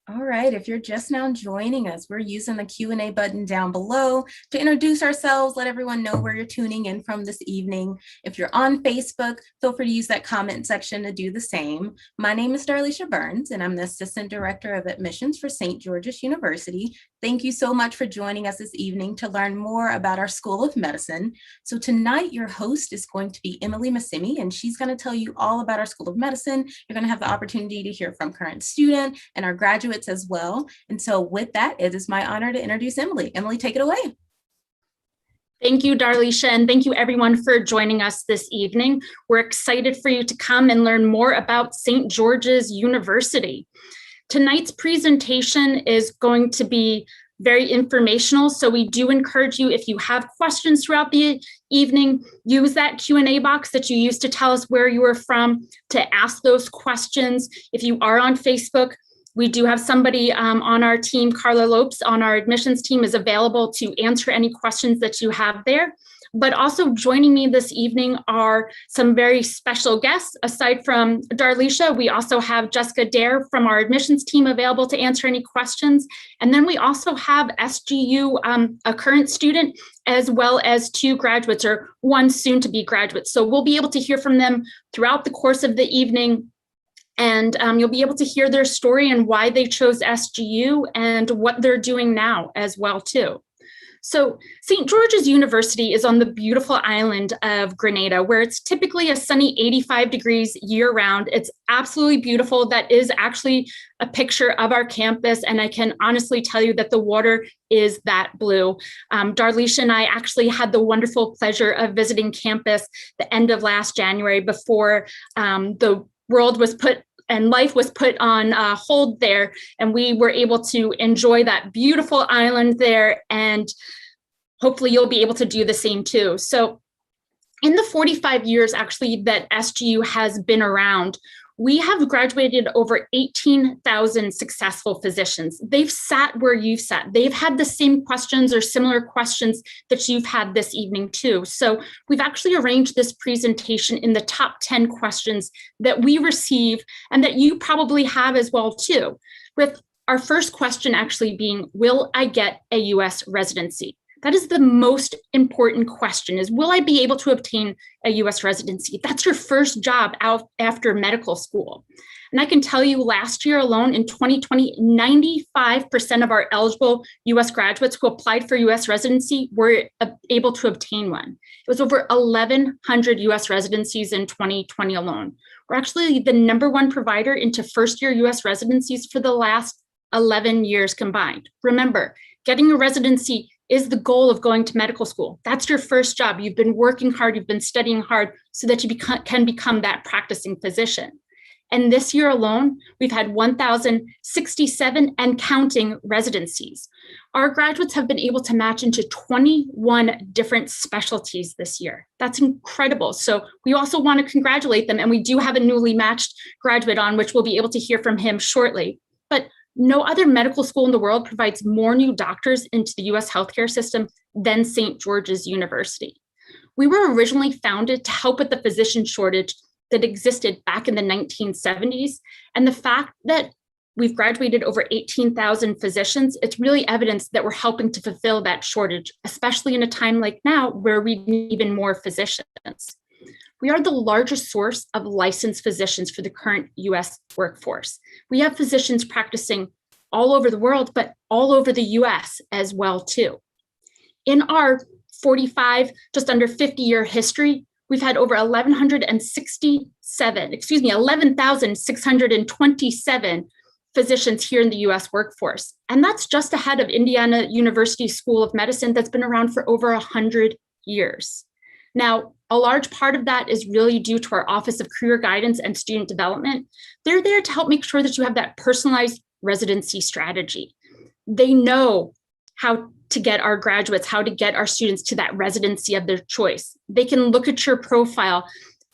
All right, if you're just now joining us, we're using the Q&A button down below to introduce ourselves, let everyone know where you're tuning in from this evening. If you're on Facebook, feel free to use that comment section to do the same. My name is Darlisha Burns, and I'm the Assistant Director of Admissions for St. George's University. Thank you so much for joining us this evening to learn more about our School of Medicine. So tonight, your host is going to be Emily Massimi, and she's going to tell you all about our School of Medicine. You're going to have the opportunity to hear from current student and our graduates as well. And so with that, it is my honor to introduce Emily. Emily, take it away. Thank you, Darlisha, and thank you everyone for joining us this evening. We're excited for you to come and learn more about St. George's University. Tonight's presentation is going to be very informational, so we do encourage you, if you have questions throughout the evening, use that Q&A box that you used to tell us where you were from to ask those questions. If you are on Facebook, we do have somebody on our team, Carla Lopes, on our admissions team is available to answer any questions that you have there. But also joining me this evening are some very special guests. Aside from Darlisha, we also have Jessica Dare from our admissions team available to answer any questions. And then we also have SGU, a current student, as well as two graduates, or one soon to be graduate. So we'll be able to hear from them throughout the course of the evening. And you'll be able to hear their story and why they chose SGU and what they're doing now as well too. So St. George's University is on the beautiful island of Grenada, where it's typically a sunny 85 degrees year round. It's absolutely beautiful. That is actually a picture of our campus. And I can honestly tell you that the water is that blue. Darlisha and I actually had the wonderful pleasure of visiting campus the end of last January before the world was put and life was put on hold there, and we were able to enjoy that beautiful island there, and hopefully you'll be able to do the same too. So in the 45 years actually that SGU has been around, we have graduated over 18,000 successful physicians. They've sat where you've sat. They've had the same questions or similar questions that you've had this evening too. So we've actually arranged this presentation in the top 10 questions that we receive and that you probably have as well too, with our first question actually being, will I get a US residency? That is the most important question, is will I be able to obtain a US residency? That's your first job out after medical school. And I can tell you last year alone in 2020, 95% of our eligible US graduates who applied for US residency were able to obtain one. It was over 1,100 US residencies in 2020 alone. We're actually the #1 provider into first-year US residencies for the last 11 years combined. Remember, getting a residency is the goal of going to medical school. That's your first job. You've been working hard, you've been studying hard so that you can become that practicing physician. And this year alone, we've had 1,067 and counting residencies. Our graduates have been able to match into 21 different specialties this year. That's incredible. So we also want to congratulate them. And we do have a newly matched graduate on, which we'll be able to hear from him shortly. But no other medical school in the world provides more new doctors into the US healthcare system than St. George's University. We were originally founded to help with the physician shortage that existed back in the 1970s. And the fact that we've graduated over 18,000 physicians, it's really evidence that we're helping to fulfill that shortage, especially in a time like now where we need even more physicians. We are the largest source of licensed physicians for the current US workforce. We have physicians practicing all over the world, but all over the US as well too. In our 45, just under 50-year history, we've had over 11,627 physicians here in the US workforce. And that's just ahead of Indiana University School of Medicine that's been around for over 100 years. Now, a large part of that is really due to our Office of Career Guidance and Student Development. They're there to help make sure that you have that personalized residency strategy. They know how to get our graduates, how to get our students to that residency of their choice. They can look at your profile,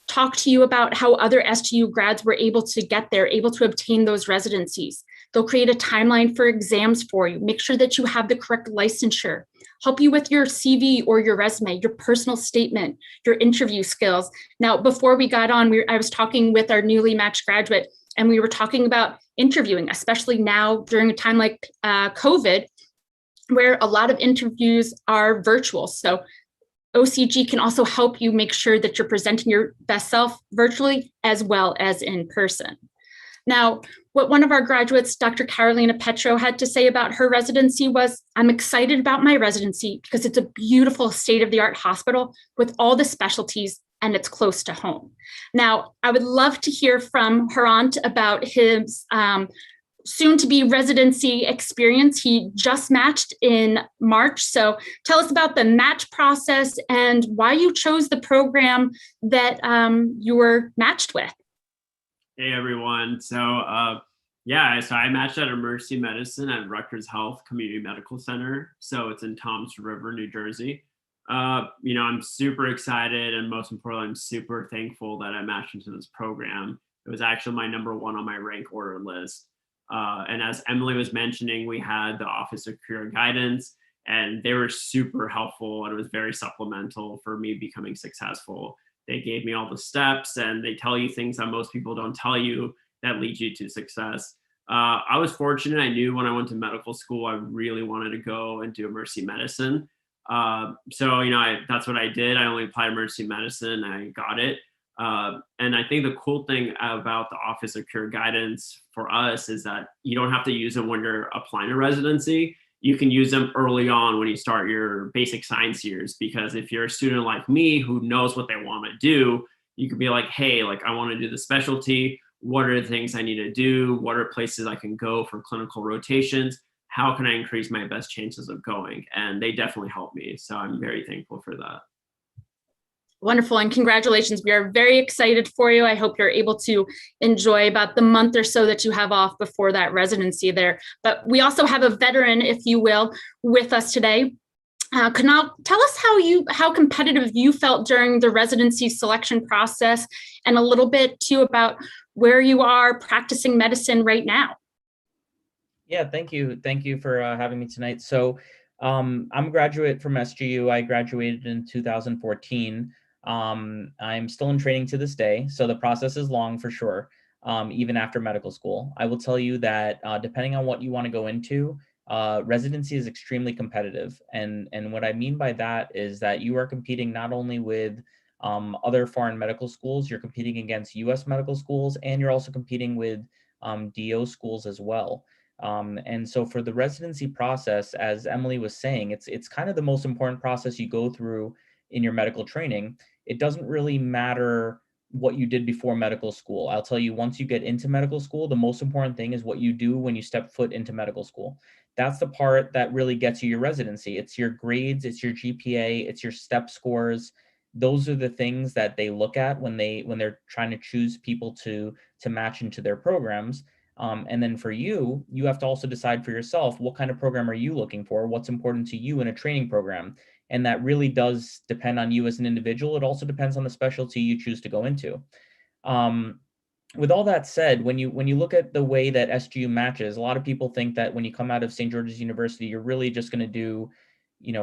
talk to you about how other SGU grads were able to get there, able to obtain those residencies. They'll create a timeline for exams for you, make sure that you have the correct licensure, help you with your CV or your resume, your personal statement, your interview skills. Now, before we got on, I was talking with our newly matched graduate, and we were talking about interviewing, especially now during a time like COVID, where a lot of interviews are virtual. So OCG can also help you make sure that you're presenting your best self virtually as well as in person. Now, what one of our graduates, Dr. Carolina Petro, had to say about her residency was, "I'm excited about my residency because it's a beautiful state-of-the-art hospital with all the specialties and it's close to home." Now, I would love to hear from Harant about his soon-to-be residency experience. He just matched in March. So tell us about the match process and why you chose the program that you were matched with. Hey everyone. So I matched at Emergency Medicine at Rutgers Health Community Medical Center. So it's in Toms River, New Jersey. I'm super excited, and most importantly, I'm super thankful that I matched into this program. It was actually my number one on my rank order list. And as Emily was mentioning, we had the Office of Career Guidance, and they were super helpful, and it was very supplemental for me becoming successful. They gave me all the steps, and they tell you things that most people don't tell you that lead you to success. I was fortunate. I knew when I went to medical school, I really wanted to go and do emergency medicine. That's what I did. I only applied emergency medicine. I got it. And I think the cool thing about the Office of Career Guidance for us is that you don't have to use them when you're applying to residency. You can use them early on when you start your basic science years, because if you're a student like me who knows what they want to do, you could be like, hey, like I want to do the specialty. What are the things I need to do? What are places I can go for clinical rotations? How can I increase my best chances of going? And they definitely helped me. So I'm very thankful for that. Wonderful, and congratulations. We are very excited for you. I hope you're able to enjoy about the month or so that you have off before that residency there. But we also have a veteran, if you will, with us today. Kunal, tell us how competitive you felt during the residency selection process, and a little bit too about where you are practicing medicine right now. Yeah, thank you. Thank you for having me tonight. So I'm a graduate from SGU. I graduated in 2014. I'm still in training to this day, so the process is long for sure, even after medical school. I will tell you that depending on what you want to go into, residency is extremely competitive. And what I mean by that is that you are competing not only with other foreign medical schools, you're competing against US medical schools, and you're also competing with DO schools as well. And so for the residency process, as Emily was saying, it's kind of the most important process you go through in your medical training. It doesn't really matter what you did before medical school. I'll tell you, once you get into medical school, the most important thing is what you do when you step foot into medical school. That's the part that really gets you your residency. It's your grades, it's your GPA, it's your step scores. Those are the things that they look at when they're trying to choose people to match into their programs. And then for you, you have to also decide for yourself, what kind of program are you looking for? What's important to you in a training program? And that really does depend on you as an individual. It also depends on the specialty you choose to go into. With all that said, when you look at the way that SGU matches, a lot of people think that when you come out of St. George's University, you're really just going to do,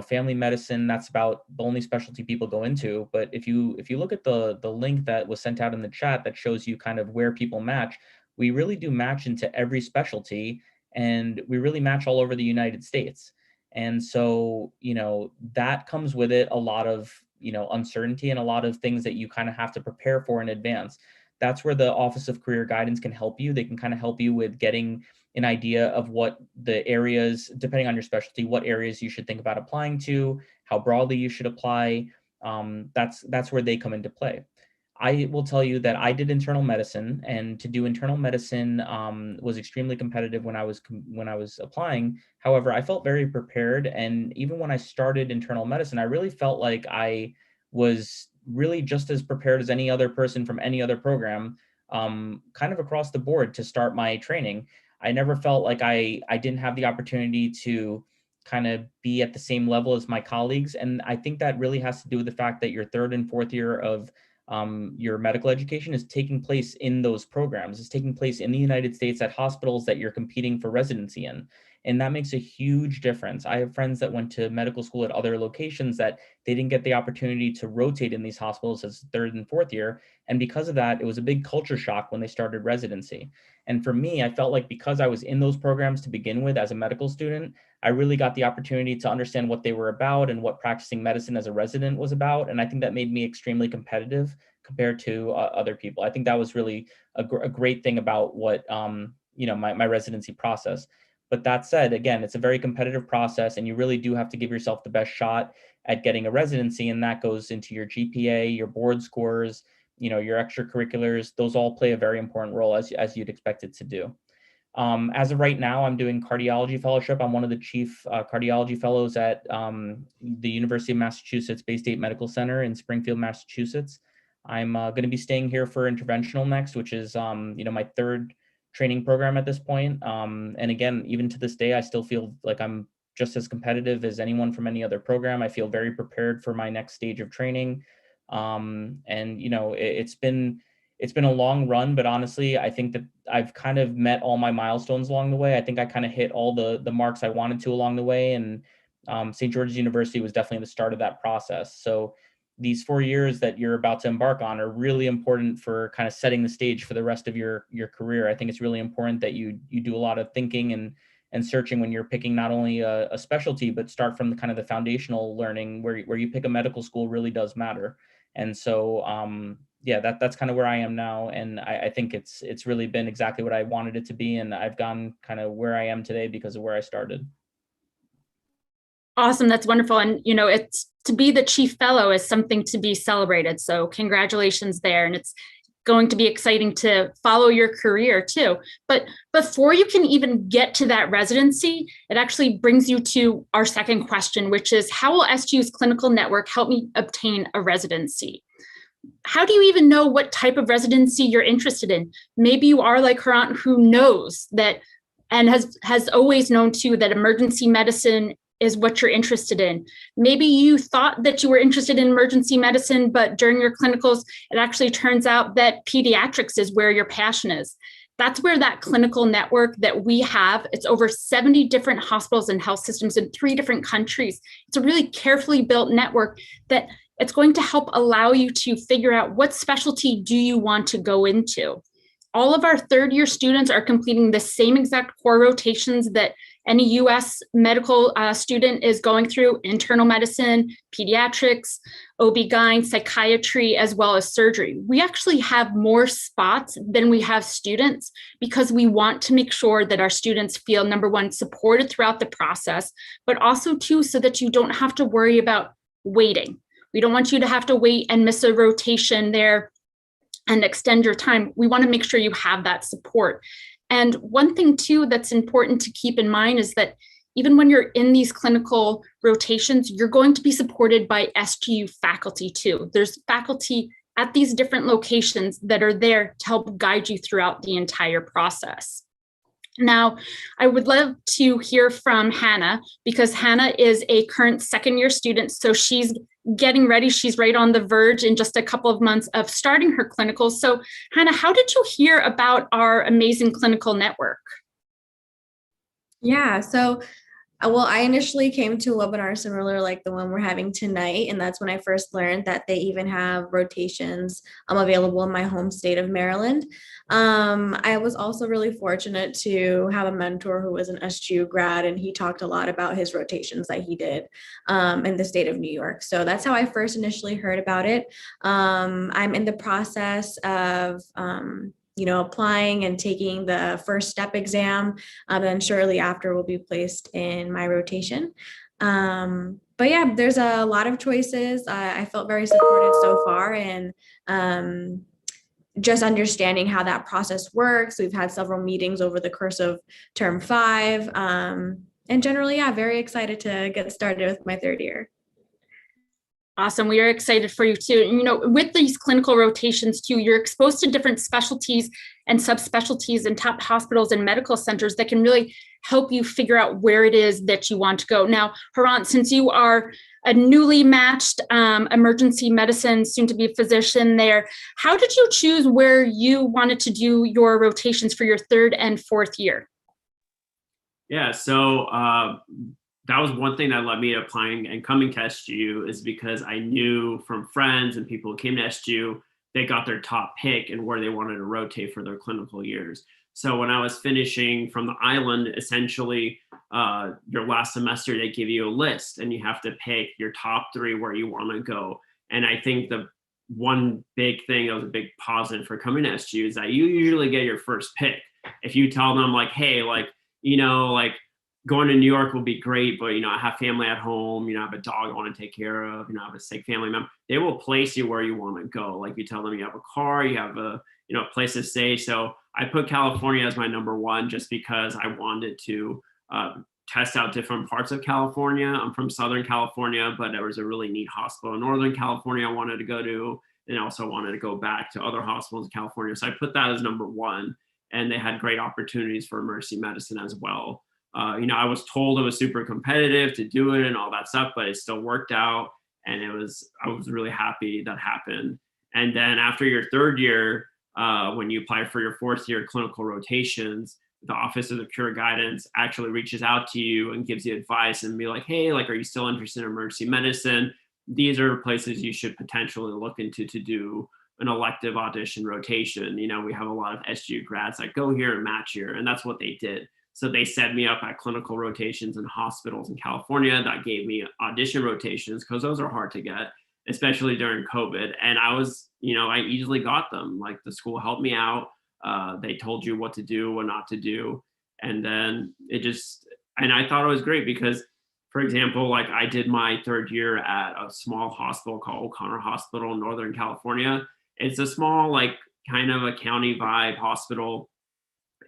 family medicine. That's about the only specialty people go into. But if you look at the link that was sent out in the chat that shows you kind of where people match, we really do match into every specialty, and we really match all over the United States. And so, that comes with it a lot of, uncertainty and a lot of things that you kind of have to prepare for in advance. That's where the Office of Career Guidance can help you. They can kind of help you with getting an idea of what the areas, depending on your specialty, what areas you should think about applying to, how broadly you should apply. That's where they come into play. I will tell you that I did internal medicine, and to do internal medicine was extremely competitive when I was applying. However, I felt very prepared, and even when I started internal medicine, I really felt like I was really just as prepared as any other person from any other program, kind of across the board to start my training. I never felt like I didn't have the opportunity to kind of be at the same level as my colleagues, and I think that really has to do with the fact that your third and fourth year of your medical education is taking place in those programs. It's taking place in the United States at hospitals that you're competing for residency in. And that makes a huge difference. I have friends that went to medical school at other locations that they didn't get the opportunity to rotate in these hospitals as third and fourth year. And because of that, it was a big culture shock when they started residency. And for me, I felt like because I was in those programs to begin with as a medical student, I really got the opportunity to understand what they were about and what practicing medicine as a resident was about. And I think that made me extremely competitive compared to other people. I think that was really a great thing about what, my residency process. But that said, again, it's a very competitive process and you really do have to give yourself the best shot at getting a residency. And that goes into your GPA, your board scores, your extracurriculars. Those all play a very important role as you'd expect it to do. As of right now, I'm doing cardiology fellowship. I'm one of the chief cardiology fellows at the University of Massachusetts Bay State Medical Center in Springfield, Massachusetts. I'm going to be staying here for interventional next, which is, my third training program at this point. And again, even to this day, I still feel like I'm just as competitive as anyone from any other program. I feel very prepared for my next stage of training. It's been a long run, but honestly, I think that I've kind of met all my milestones along the way. I think I kind of hit all the marks I wanted to along the way. And St. George's University was definitely the start of that process. So these 4 years that you're about to embark on are really important for kind of setting the stage for the rest of your career. I think it's really important that you do a lot of thinking and searching when you're picking not only a specialty, but start from the kind of the foundational learning where you pick a medical school really does matter. And so, that's kind of where I am now. And I think it's really been exactly what I wanted it to be. And I've gone kind of where I am today because of where I started. Awesome. That's wonderful. And, it's to be the chief fellow is something to be celebrated. So congratulations there. And it's going to be exciting to follow your career too. But before you can even get to that residency, it actually brings you to our second question, which is how will SGU's clinical network help me obtain a residency? How do you even know what type of residency you're interested in? Maybe you are like Hrant, who knows that and has always known too that emergency medicine is what you're interested in. Maybe you thought that you were interested in emergency medicine, but during your clinicals, it actually turns out that pediatrics is where your passion is. That's where that clinical network that we have, it's over 70 different hospitals and health systems in 3 different countries. It's a really carefully built network that it's going to help allow you to figure out what specialty do you want to go into. All of our third year students are completing the same exact core rotations that any US medical student is going through: internal medicine, pediatrics, OB-GYN, psychiatry, as well as surgery. We actually have more spots than we have students because we want to make sure that our students feel, number one, supported throughout the process, but also too, so that you don't have to worry about waiting. We don't want you to have to wait and miss a rotation there and extend your time. We want to make sure you have that support. And one thing too that's important to keep in mind is that even when you're in these clinical rotations, you're going to be supported by SGU faculty too. There's faculty at these different locations that are there to help guide you throughout the entire process. Now, I would love to hear from Hannah because Hannah is a current second year student. So she's getting ready. She's right on the verge in just a couple of months of starting her clinicals. So Hannah, how did you hear about our amazing clinical network? Yeah, so I initially came to a webinar similar like the one we're having tonight, and that's when I first learned that they even have rotations available in my home state of Maryland. I was also really fortunate to have a mentor who was an SGU grad, and he talked a lot about his rotations that he did in the state of New York. So that's how I first initially heard about it. I'm in the process of applying and taking the first step exam. And shortly after will be placed in my rotation. But yeah, there's a lot of choices. I felt very supported so far, and just understanding how that process works. We've had several meetings over the course of term 5. And generally, yeah, very excited to get started with my third year. Awesome. We are excited for you too. With these clinical rotations too, you're exposed to different specialties and subspecialties in top hospitals and medical centers that can really help you figure out where it is that you want to go. Now, Hrant, since you are a newly matched emergency medicine, soon to be physician there, how did you choose where you wanted to do your rotations for your third and fourth year? Yeah, so that was one thing that led me to applying and coming to SGU, is because I knew from friends and people who came to SGU, they got their top pick and where they wanted to rotate for their clinical years. So when I was finishing from the island, essentially your last semester, they give you a list and you have to pick your top 3 where you want to go. And I think the one big thing that was a big positive for coming to SGU is that you usually get your first pick. If you tell them like, hey, like, like going to New York will be great, but, I have family at home, I have a dog I want to take care of, I have a sick family member, they will place you where you want to go. Like you tell them you have a car, you have a, place to stay. So I put California as my number 1 just because I wanted to test out different parts of California. I'm from Southern California, but there was a really neat hospital in Northern California I wanted to go to, and also wanted to go back to other hospitals in California. So I put that as number 1. And they had great opportunities for emergency medicine as well. I was told it was super competitive to do it and all that stuff, but it still worked out. And I was really happy that happened. And then after your 3rd year, when you apply for your 4th year clinical rotations, the Office of the Cure Guidance actually reaches out to you and gives you advice and be like, hey, like, are you still interested in emergency medicine? These are places you should potentially look into to do an elective audition rotation. We have a lot of SGU grads that go here and match here, and that's what they did. So they set me up at clinical rotations in hospitals in California that gave me audition rotations, because those are hard to get, especially during COVID. And I was, I easily got them. Like the school helped me out. They told you what to do, what not to do. And then and I thought it was great because, for example, like I did my 3rd year at a small hospital called O'Connor Hospital in Northern California. It's a small, like kind of a county vibe hospital.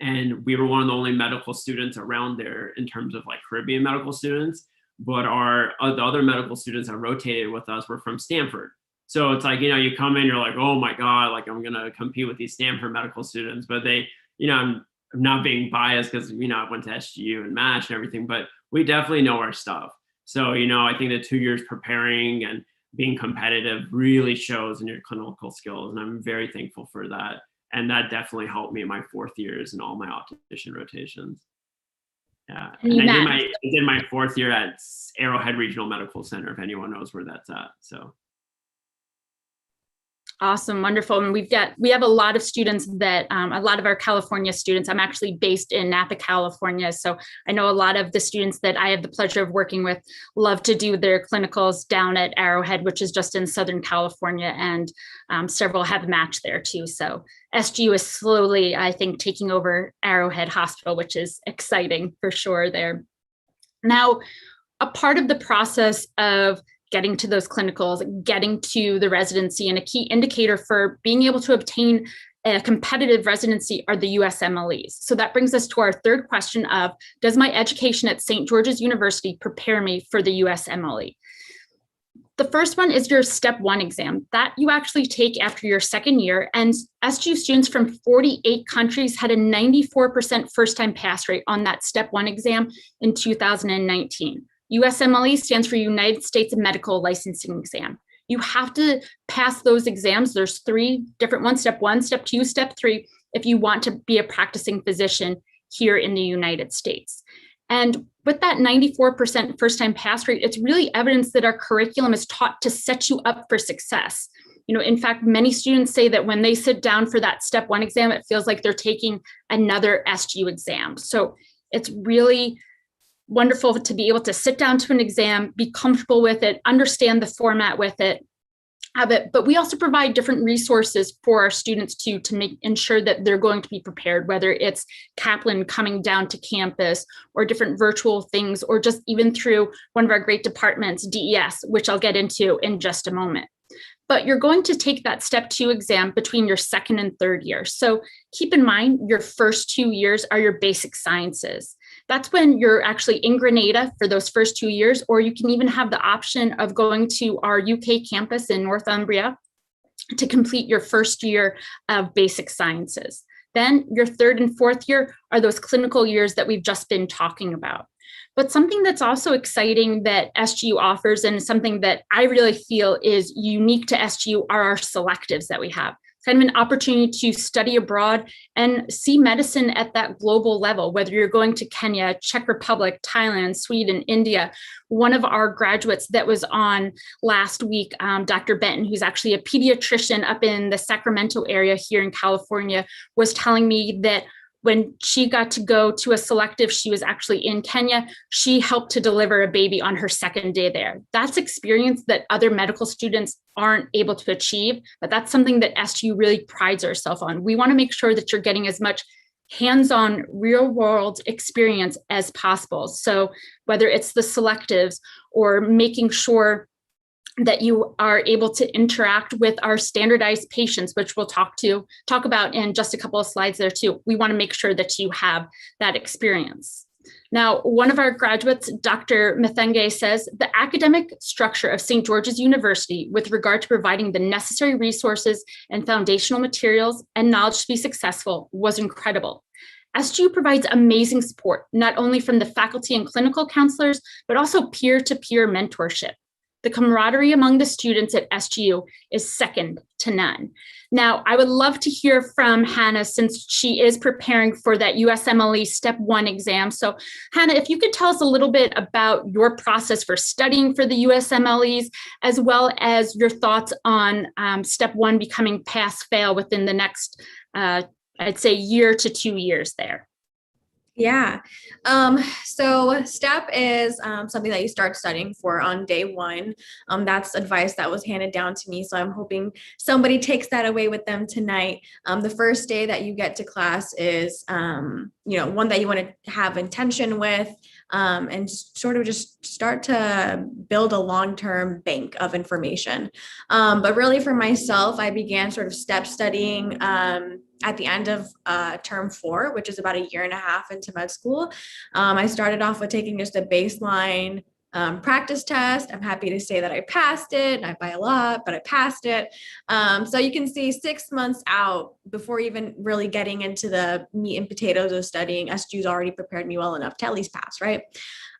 And we were one of the only medical students around there in terms of like Caribbean medical students. But the other medical students that rotated with us were from Stanford. So it's like, you come in, you're like, oh my God, like I'm going to compete with these Stanford medical students. But they, I'm not being biased because, I went to SGU and match and everything, but we definitely know our stuff. So, I think the 2 years preparing and being competitive really shows in your clinical skills. And I'm very thankful for that. And that definitely helped me in my 4th years and all my audition rotations. Yeah. And I did my 4th year at Arrowhead Regional Medical Center, if anyone knows where that's at. So. Awesome, wonderful. And we have a lot of students that, a lot of our California students, I'm actually based in Napa, California. So I know a lot of the students that I have the pleasure of working with love to do their clinicals down at Arrowhead, which is just in Southern California, and several have matched there too. So SGU is slowly, I think, taking over Arrowhead Hospital, which is exciting for sure there. Now, a part of the process of getting to those clinicals, getting to the residency, and a key indicator for being able to obtain a competitive residency are the USMLEs. So that brings us to our 3rd question of, does my education at St. George's University prepare me for the USMLE? The first one is your Step 1 exam that you actually take after your 2nd year, and SGU students from 48 countries had a 94% first-time pass rate on that Step 1 exam in 2019. USMLE stands for United States Medical Licensing Exam. You have to pass those exams. There's 3 different ones, Step 1, Step 2, Step 3, if you want to be a practicing physician here in the United States. And with that 94% first-time pass rate, it's really evidence that our curriculum is taught to set you up for success. In fact, many students say that when they sit down for that Step 1 exam, it feels like they're taking another SGU exam. So it's really wonderful to be able to sit down to an exam, be comfortable with it, understand the format with it, have it. But we also provide different resources for our students to ensure that they're going to be prepared, whether it's Kaplan coming down to campus or different virtual things, or just even through one of our great departments, DES, which I'll get into in just a moment. But you're going to take that Step 2 exam between your 2nd and 3rd year. So keep in mind, your first 2 years are your basic sciences. That's when you're actually in Grenada for those first 2 years, or you can even have the option of going to our UK campus in Northumbria to complete your first year of basic sciences. Then your 3rd and 4th year are those clinical years that we've just been talking about. But something that's also exciting that SGU offers, and something that I really feel is unique to SGU, are our selectives that we have. kind of an opportunity to study abroad and see medicine at that global level, whether you're going to Kenya, Czech Republic, Thailand, Sweden, India. One of our graduates that was on last week, Dr. Benton, who's actually a pediatrician up in the Sacramento area here in California, was telling me that when she got to go to a selective, she was actually in Kenya, she helped to deliver a baby on her second day there. That's experience that other medical students aren't able to achieve, but that's something that SGU really prides ourselves on. We want to make sure that you're getting as much hands-on real world experience as possible. So whether it's the selectives or making sure that you are able to interact with our standardized patients, which we'll talk about in just a couple of slides there too. We want to make sure that you have that experience. Now, one of our graduates, Dr. Mathenge, says the academic structure of St. George's University with regard to providing the necessary resources and foundational materials and knowledge to be successful was incredible. SGU provides amazing support, not only from the faculty and clinical counselors, but also peer-to-peer mentorship. The camaraderie among the students at SGU is second to none. Now, I would love to hear from Hannah since she is preparing for that USMLE Step 1 exam. So Hannah, if you could tell us a little bit about your process for studying for the USMLEs, as well as your thoughts on Step 1 becoming pass-fail within the next, I'd say, year to 2 years there. Yeah. So STEP is something that you start studying for on day one. That's advice that was handed down to me. So I'm hoping somebody takes that away with them tonight. The first day that you get to class is, one that you want to have intention with, and sort of just start to build a long-term bank of information. But really for myself, I began sort of STEP studying at the end of term 4, which is about a year and a half into med school. I started off with taking just a baseline practice test. I'm happy to say that I passed it, not by a lot, but I passed it. So you can see 6 months out before even really getting into the meat and potatoes of studying, SGU's already prepared me well enough to at least pass, right?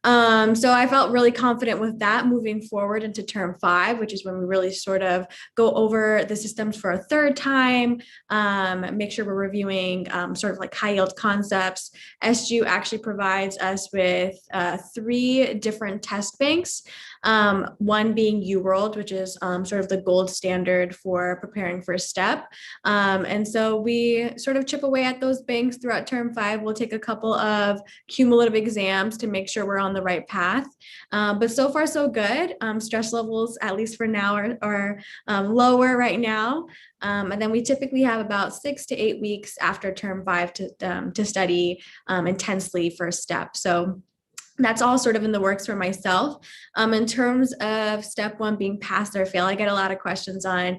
So I felt really confident with that moving forward into term 5, which is when we really sort of go over the systems for a third time, make sure we're reviewing sort of like high yield concepts. SGU actually provides us with 3 different test banks, one being UWorld, which is sort of the gold standard for preparing for a STEP. And so we sort of chip away at those banks throughout term 5. We'll take a couple of cumulative exams to make sure we're on the right path. But so far, so good. Stress levels, at least for now, are lower right now. And then we typically have about 6 to 8 weeks after term 5 to study intensely for a STEP. So that's all sort of in the works for myself. In terms of Step 1 being pass or fail, I get a lot of questions on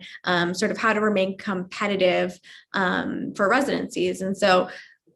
sort of how to remain competitive for residencies. And so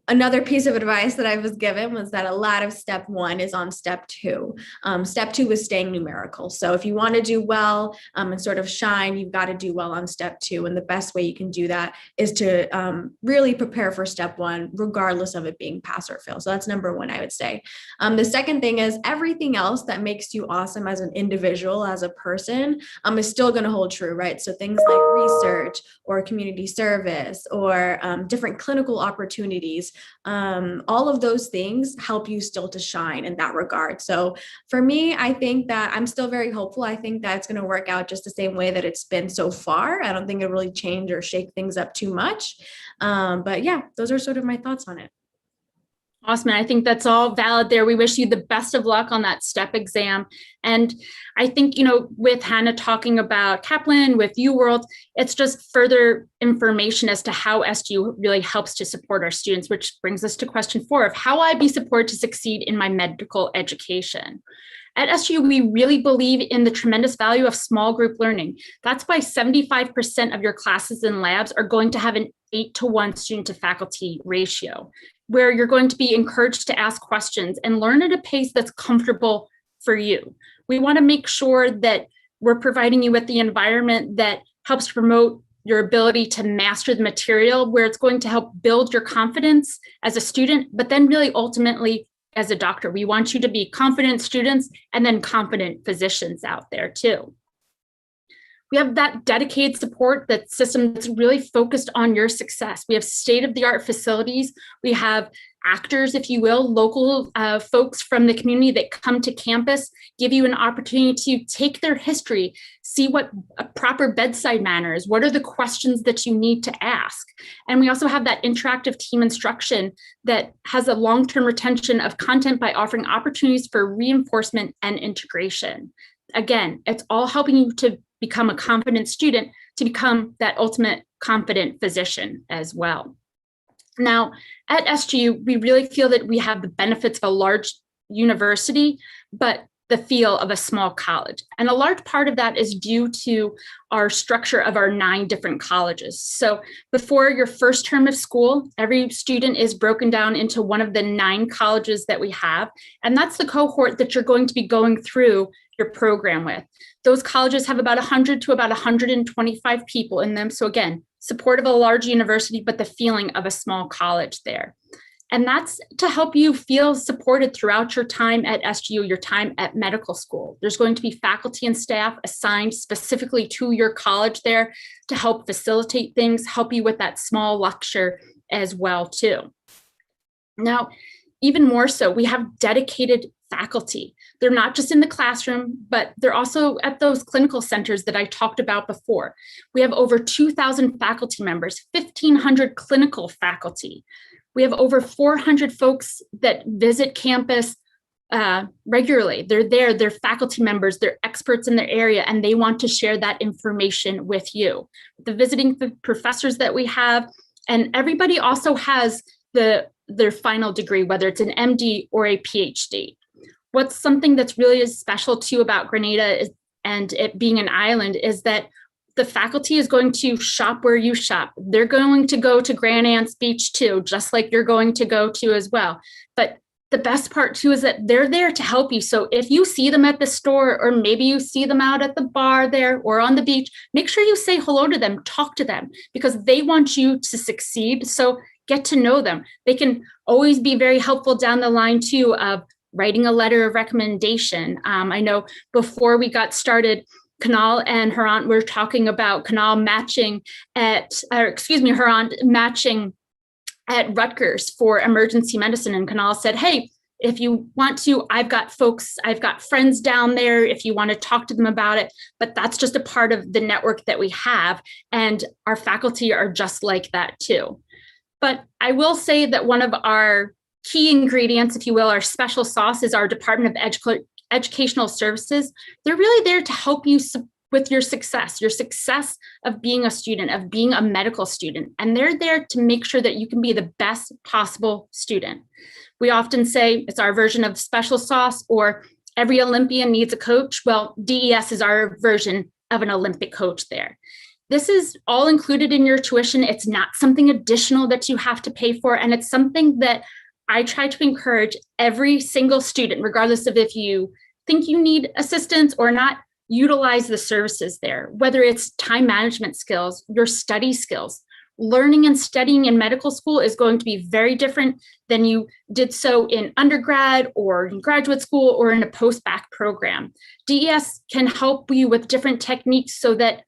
another piece of advice that I was given was that a lot of Step 1 is on Step 2. Step 2 is staying numerical. So if you want to do well and sort of shine, you've got to do well on Step 2. And the best way you can do that is to really prepare for Step 1, regardless of it being pass or fail. So that's number 1, I would say. The second thing is everything else that makes you awesome as an individual, as a person, is still going to hold true, right? So things like research or community service or different clinical opportunities. All of those things help you still to shine in that regard. So for me, I think that I'm still very hopeful. I think that it's going to work out just the same way that it's been so far. I don't think it'll really change or shake things up too much. But yeah, those are sort of my thoughts on it. Awesome. And I think that's all valid there. We wish you the best of luck on that STEP exam. And I think, with Hannah talking about Kaplan, with UWorld, it's just further information as to how SGU really helps to support our students, which brings us to question 4 of how I be supported to succeed in my medical education. At SGU, we really believe in the tremendous value of small group learning. That's why 75% of your classes and labs are going to have an 8-to-1 student to faculty ratio, where you're going to be encouraged to ask questions and learn at a pace that's comfortable for you. We want to make sure that we're providing you with the environment that helps promote your ability to master the material, where it's going to help build your confidence as a student, but then really ultimately as a doctor. We want you to be confident students and then confident physicians out there too. We have that dedicated support, that system that's really focused on your success. We have state-of-the-art facilities. We have actors, if you will, local folks from the community that come to campus, give you an opportunity to take their history, see what a proper bedside manner is, what are the questions that you need to ask. And we also have that interactive team instruction that has a long-term retention of content by offering opportunities for reinforcement and integration. Again, it's all helping you to become a confident student, to become that ultimate confident physician as well. Now, at SGU, we really feel that we have the benefits of a large university, but the feel of a small college. And a large part of that is due to our structure of our 9 different colleges. So before your first term of school, every student is broken down into one of the 9 colleges that we have. And that's the cohort that you're going to be going through your program with. Those colleges have about 100 to about 125 people in them. So again, support of a large university, but the feeling of a small college there. And that's to help you feel supported throughout your time at SGU, your time at medical school. There's going to be faculty and staff assigned specifically to your college there to help facilitate things, help you with that small lecture as well too. Now, even more so, we have dedicated faculty. They're not just in the classroom, but they're also at those clinical centers that I talked about before. We have over 2,000 faculty members, 1,500 clinical faculty. We have over 400 folks that visit campus regularly. They're there, they're faculty members, they're experts in their area, and they want to share that information with you. The visiting professors that we have, and everybody also has their final degree, whether it's an MD or a PhD. What's something that's really special too about Grenada and it being an island is that the faculty is going to shop where you shop. They're going to go to Grand Anse Beach too, just like you're going to go to as well. But the best part too is that they're there to help you. So if you see them at the store, or maybe you see them out at the bar there or on the beach, make sure you say hello to them, talk to them, because they want you to succeed. So get to know them. They can always be very helpful down the line too of writing a letter of recommendation. I know before we got started, Kunal and her aunt were talking about Kunal matching her aunt matching at Rutgers for emergency medicine. And Kunal said, hey, if you want to, I've got friends down there if you want to talk to them about it, but that's just a part of the network that we have. And our faculty are just like that too. But I will say that one of our key ingredients, if you will, our special sauce is our Department of Educational Services. They're really there to help you with your success of being a student, of being a medical student. And they're there to make sure that you can be the best possible student. We often say it's our version of special sauce, or every Olympian needs a coach. Well, DES is our version of an Olympic coach there. This is all included in your tuition. It's not something additional that you have to pay for. And it's something that I try to encourage every single student, regardless of if you think you need assistance or not, utilize the services there, whether it's time management skills, your study skills. Learning and studying in medical school is going to be very different than you did so in undergrad or in graduate school or in a post-bac program. DES can help you with different techniques so that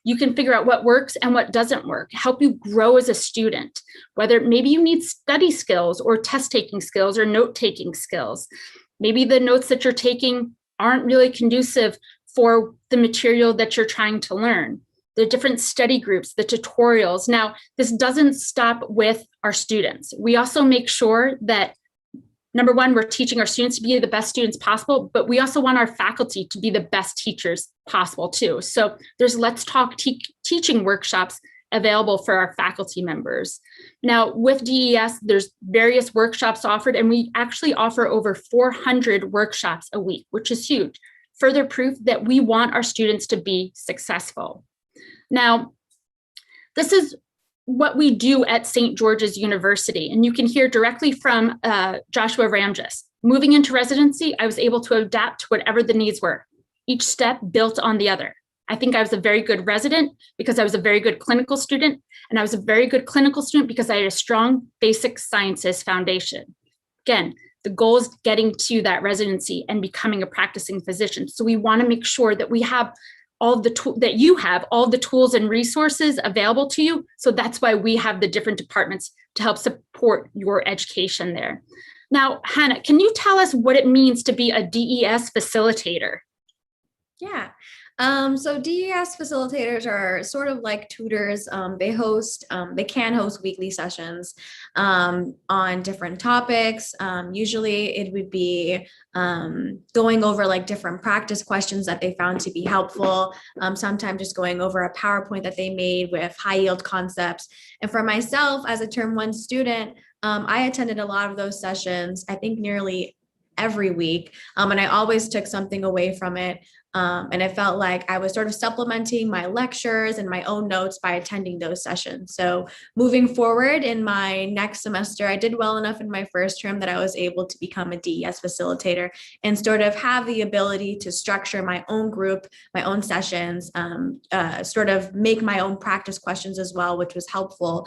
you can figure out what works and what doesn't work, help you grow as a student, whether maybe you need study skills or test taking skills or note taking skills. Maybe the notes that you're taking aren't really conducive for the material that you're trying to learn. The different study groups, the tutorials. Now, this doesn't stop with our students. We also make sure that, number one, we're teaching our students to be the best students possible, but we also want our faculty to be the best teachers possible too. So there's Let's Talk teaching workshops available for our faculty members. Now with DES, there's various workshops offered, and we actually offer over 400 workshops a week, which is huge. Further proof that we want our students to be successful. Now, this is what we do at St. George's University. And you can hear directly from Joshua Ramjes. Moving into residency, I was able to adapt to whatever the needs were. Each step built on the other. I think I was a very good resident because I was a very good clinical student. And I was a very good clinical student because I had a strong basic sciences foundation. Again, the goal is getting to that residency and becoming a practicing physician. So we want to make sure that we have all that you have all the tools and resources available to you. So that's why we have the different departments to help support your education there. Now, Hannah, can you tell us what it means to be a DES facilitator? Yeah. So DES facilitators are sort of like tutors. They can host weekly sessions on different topics. Usually it would be going over like different practice questions that they found to be helpful. Sometimes just going over a PowerPoint that they made with high yield concepts. And for myself as a term 1 student, I attended a lot of those sessions, I think nearly every week. And I always took something away from it. And I felt like I was sort of supplementing my lectures and my own notes by attending those sessions. So moving forward in my next semester, I did well enough in my first term that I was able to become a DES facilitator and sort of have the ability to structure my own group, my own sessions, sort of make my own practice questions as well, which was helpful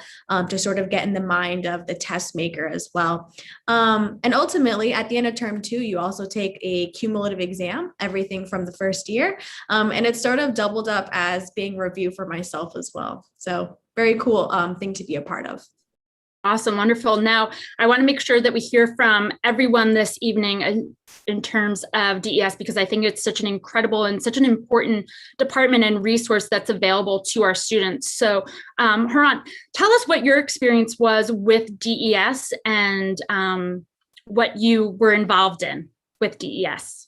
to sort of get in the mind of the test maker as well. And ultimately, at the end of term 2, you also take a cumulative exam, everything from the first year. And it's sort of doubled up as being review for myself as well. So very cool thing to be a part of. Awesome, wonderful. Now, I want to make sure that we hear from everyone this evening in terms of DES, because I think it's such an incredible and such an important department and resource that's available to our students. So, Haran, tell us what your experience was with DES and what you were involved in with DES.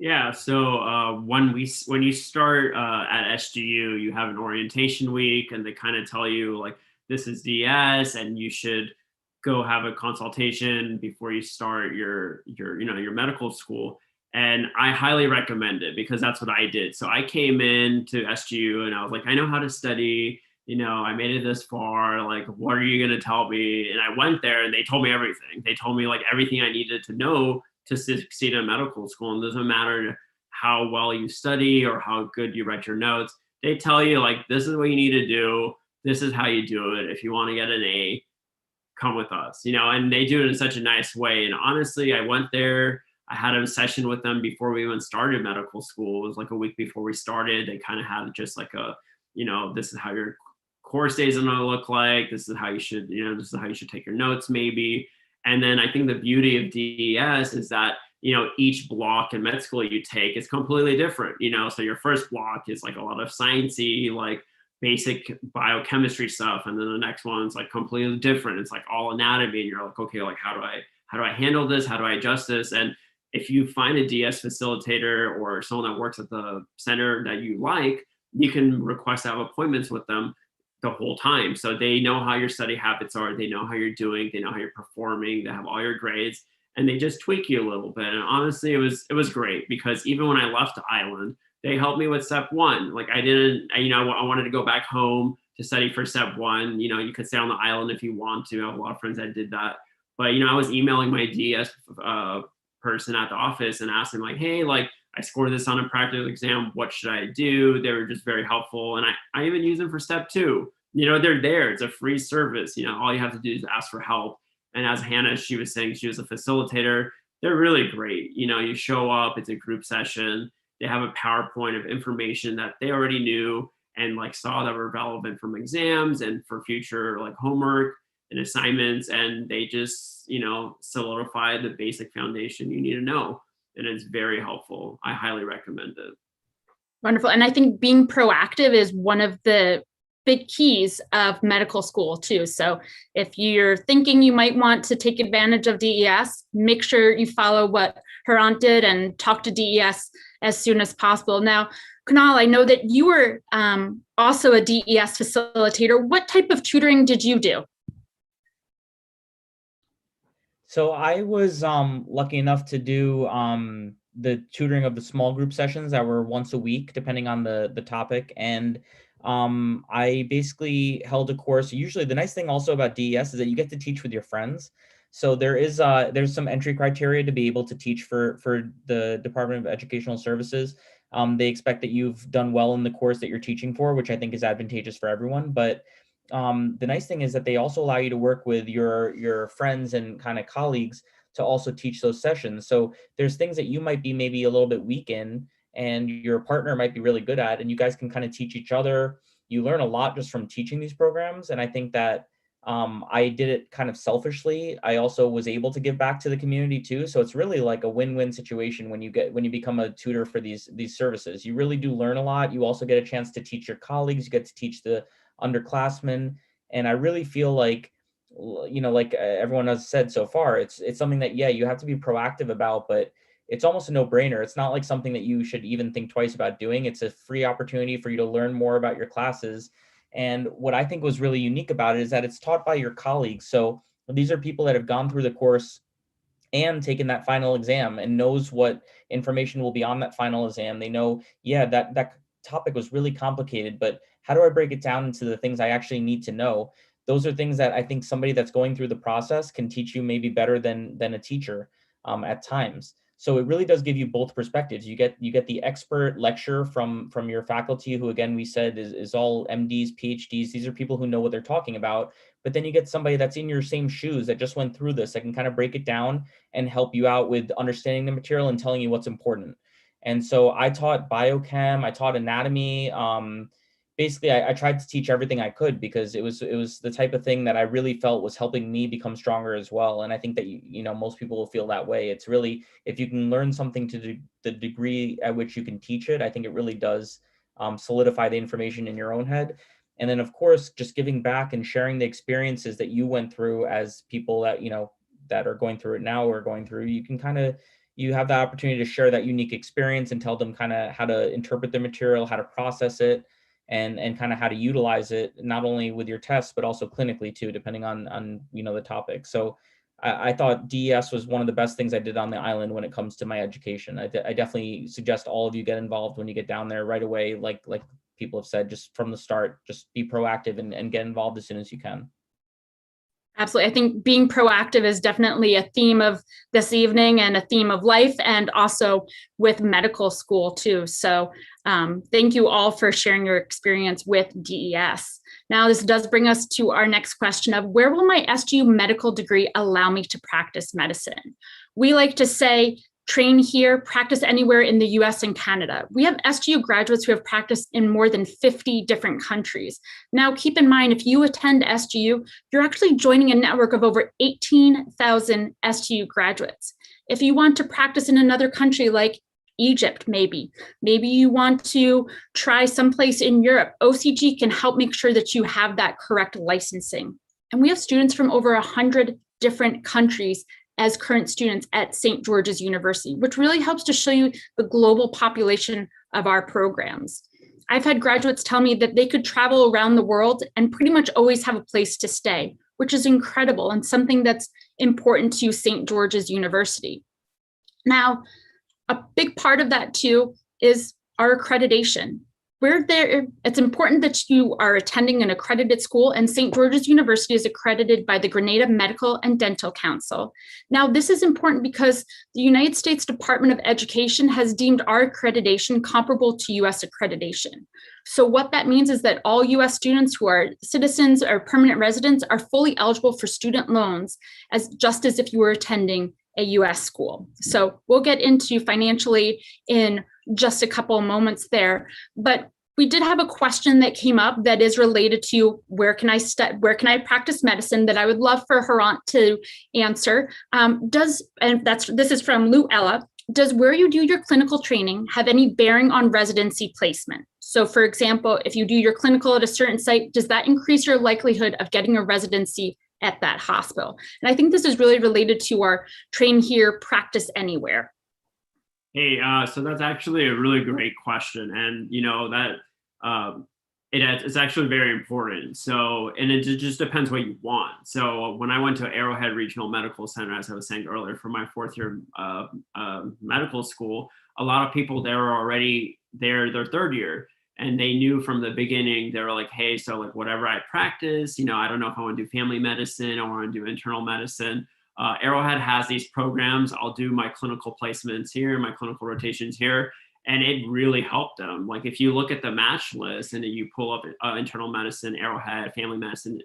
Yeah, so when you start at SGU, you have an orientation week, and they kind of tell you like, this is DS, and you should go have a consultation before you start your medical school. And I highly recommend it because that's what I did. So I came in to SGU and I was like, I know how to study. I made it this far. Like, what are you gonna tell me? And I went there, and they told me everything. They told me like everything I needed to know to succeed in medical school. And it doesn't matter how well you study or how good you write your notes. They tell you like, this is what you need to do. This is how you do it. If you want to get an A, come with us, and they do it in such a nice way. And honestly, I went there, I had a session with them before we even started medical school. It was like a week before we started. They kind of had just like this is how your course days are going to look like. This is how you should, this is how you should take your notes maybe. And then I think the beauty of DES is that, each block in med school you take is completely different, so your first block is like a lot of sciencey, like basic biochemistry stuff. And then the next one's like completely different. It's like all anatomy. And you're like, okay, like how do I handle this? How do I adjust this? And if you find a DS facilitator or someone that works at the center that you like, you can request to have appointments with them the whole time. So they know how your study habits are. They know how you're doing. They know how you're performing. They have all your grades, and they just tweak you a little bit. And honestly, it was great because even when I left the island, they helped me with step 1. Like I wanted to go back home to study for step 1. You could stay on the island if you want to. I have a lot of friends that did that. But, I was emailing my DS person at the office and asking like, hey, like I scored this on a practical exam. What should I do? They were just very helpful. And I even use them for step 2. They're there. It's a free service. All you have to do is ask for help. And as Hannah, she was saying, she was a facilitator. They're really great. You show up, it's a group session. They have a PowerPoint of information that they already knew and like saw that were relevant from exams and for future like homework and assignments. And they just, solidify the basic foundation you need to know. And it's very helpful. I highly recommend it. Wonderful. And I think being proactive is one of the big keys of medical school too. So if you're thinking you might want to take advantage of DES, make sure you follow what her aunt did and talk to DES as soon as possible. Now, Kunal, I know that you were also a DES facilitator. What type of tutoring did you do? So I was lucky enough to do the tutoring of the small group sessions that were once a week, depending on the topic. And I basically held a course. Usually the nice thing also about DES is that you get to teach with your friends. So there's some entry criteria to be able to teach for the Department of Educational Services. They expect that you've done well in the course that you're teaching for, which I think is advantageous for everyone. But the nice thing is that they also allow you to work with your friends and kind of colleagues to also teach those sessions. So there's things that you might be maybe a little bit weak in, and your partner might be really good at, and you guys can kind of teach each other. You learn a lot just from teaching these programs. And I think that I did it kind of selfishly. I also was able to give back to the community too. So it's really like a win-win situation when you become a tutor for these services. You really do learn a lot. You also get a chance to teach your colleagues. You get to teach the underclassmen. And I really feel like, like everyone has said so far, it's something that, yeah, you have to be proactive about, but it's almost a no-brainer. It's not like something that you should even think twice about doing. It's a free opportunity for you to learn more about your classes. And what I think was really unique about it is that it's taught by your colleagues. So these are people that have gone through the course and taken that final exam and knows what information will be on that final exam. They know, yeah, that topic was really complicated, but how do I break it down into the things I actually need to know? Those are things that I think somebody that's going through the process can teach you maybe better than a teacher at times. So it really does give you both perspectives. You get the expert lecture from your faculty, who, again, we said is all MDs, PhDs. These are people who know what they're talking about. But then you get somebody that's in your same shoes that just went through this, that can kind of break it down and help you out with understanding the material and telling you what's important. And so I taught biochem, I taught anatomy. Basically, I tried to teach everything I could, because it was the type of thing that I really felt was helping me become stronger as well. And I think that, most people will feel that way. It's really, if you can learn something to the degree at which you can teach it, I think it really does solidify the information in your own head. And then, of course, just giving back and sharing the experiences that you went through as people that, that are going through it now or going through, you have the opportunity to share that unique experience and tell them kind of how to interpret the material, how to process it, and kind of how to utilize it, not only with your tests, but also clinically too, depending on the topic. So I thought DES was one of the best things I did on the island when it comes to my education. I definitely suggest all of you get involved when you get down there right away. Like people have said, just from the start, just be proactive and get involved as soon as you can. Absolutely. I think being proactive is definitely a theme of this evening and a theme of life, and also with medical school too. So thank you all for sharing your experience with DES. Now, this does bring us to our next question of, where will my SGU medical degree allow me to practice medicine? We like to say, train here, practice anywhere in the US and Canada. We have SGU graduates who have practiced in more than 50 different countries. Now, keep in mind, if you attend SGU, you're actually joining a network of over 18,000 SGU graduates. If you want to practice in another country like Egypt, maybe you want to try someplace in Europe, OCG can help make sure that you have that correct licensing. And we have students from over 100 different countries as current students at St. George's University, which really helps to show you the global population of our programs. I've had graduates tell me that they could travel around the world and pretty much always have a place to stay, which is incredible and something that's important to St. George's University. Now, a big part of that too is our accreditation. It's important that you are attending an accredited school, and St. George's University is accredited by the Grenada Medical and Dental Council. Now, this is important because the United States Department of Education has deemed our accreditation comparable to US accreditation. So what that means is that all US students who are citizens or permanent residents are fully eligible for student loans, just as if you were attending a US school. So we'll get into financially in just a couple of moments there, but we did have a question that came up that is related to where can I practice medicine, that I would love for Harant to answer. This is from Lou Ella. Does where you do your clinical training have any bearing on residency placement? So for example, if you do your clinical at a certain site, does that increase your likelihood of getting a residency at that hospital? And I think this is really related to our train here, practice anywhere. Hey, so that's actually a really great question. And, it's actually very important. So, and it just depends what you want. So when I went to Arrowhead Regional Medical Center, as I was saying earlier, for my fourth year medical school, a lot of people there are already their third year. And they knew from the beginning, they were like, hey, so like whatever I practice, I don't know if I want to do family medicine or want to do internal medicine. Arrowhead has these programs. I'll do my clinical placements here, my clinical rotations here, and it really helped them. Like if you look at the match list and then you pull up internal medicine, Arrowhead, family medicine,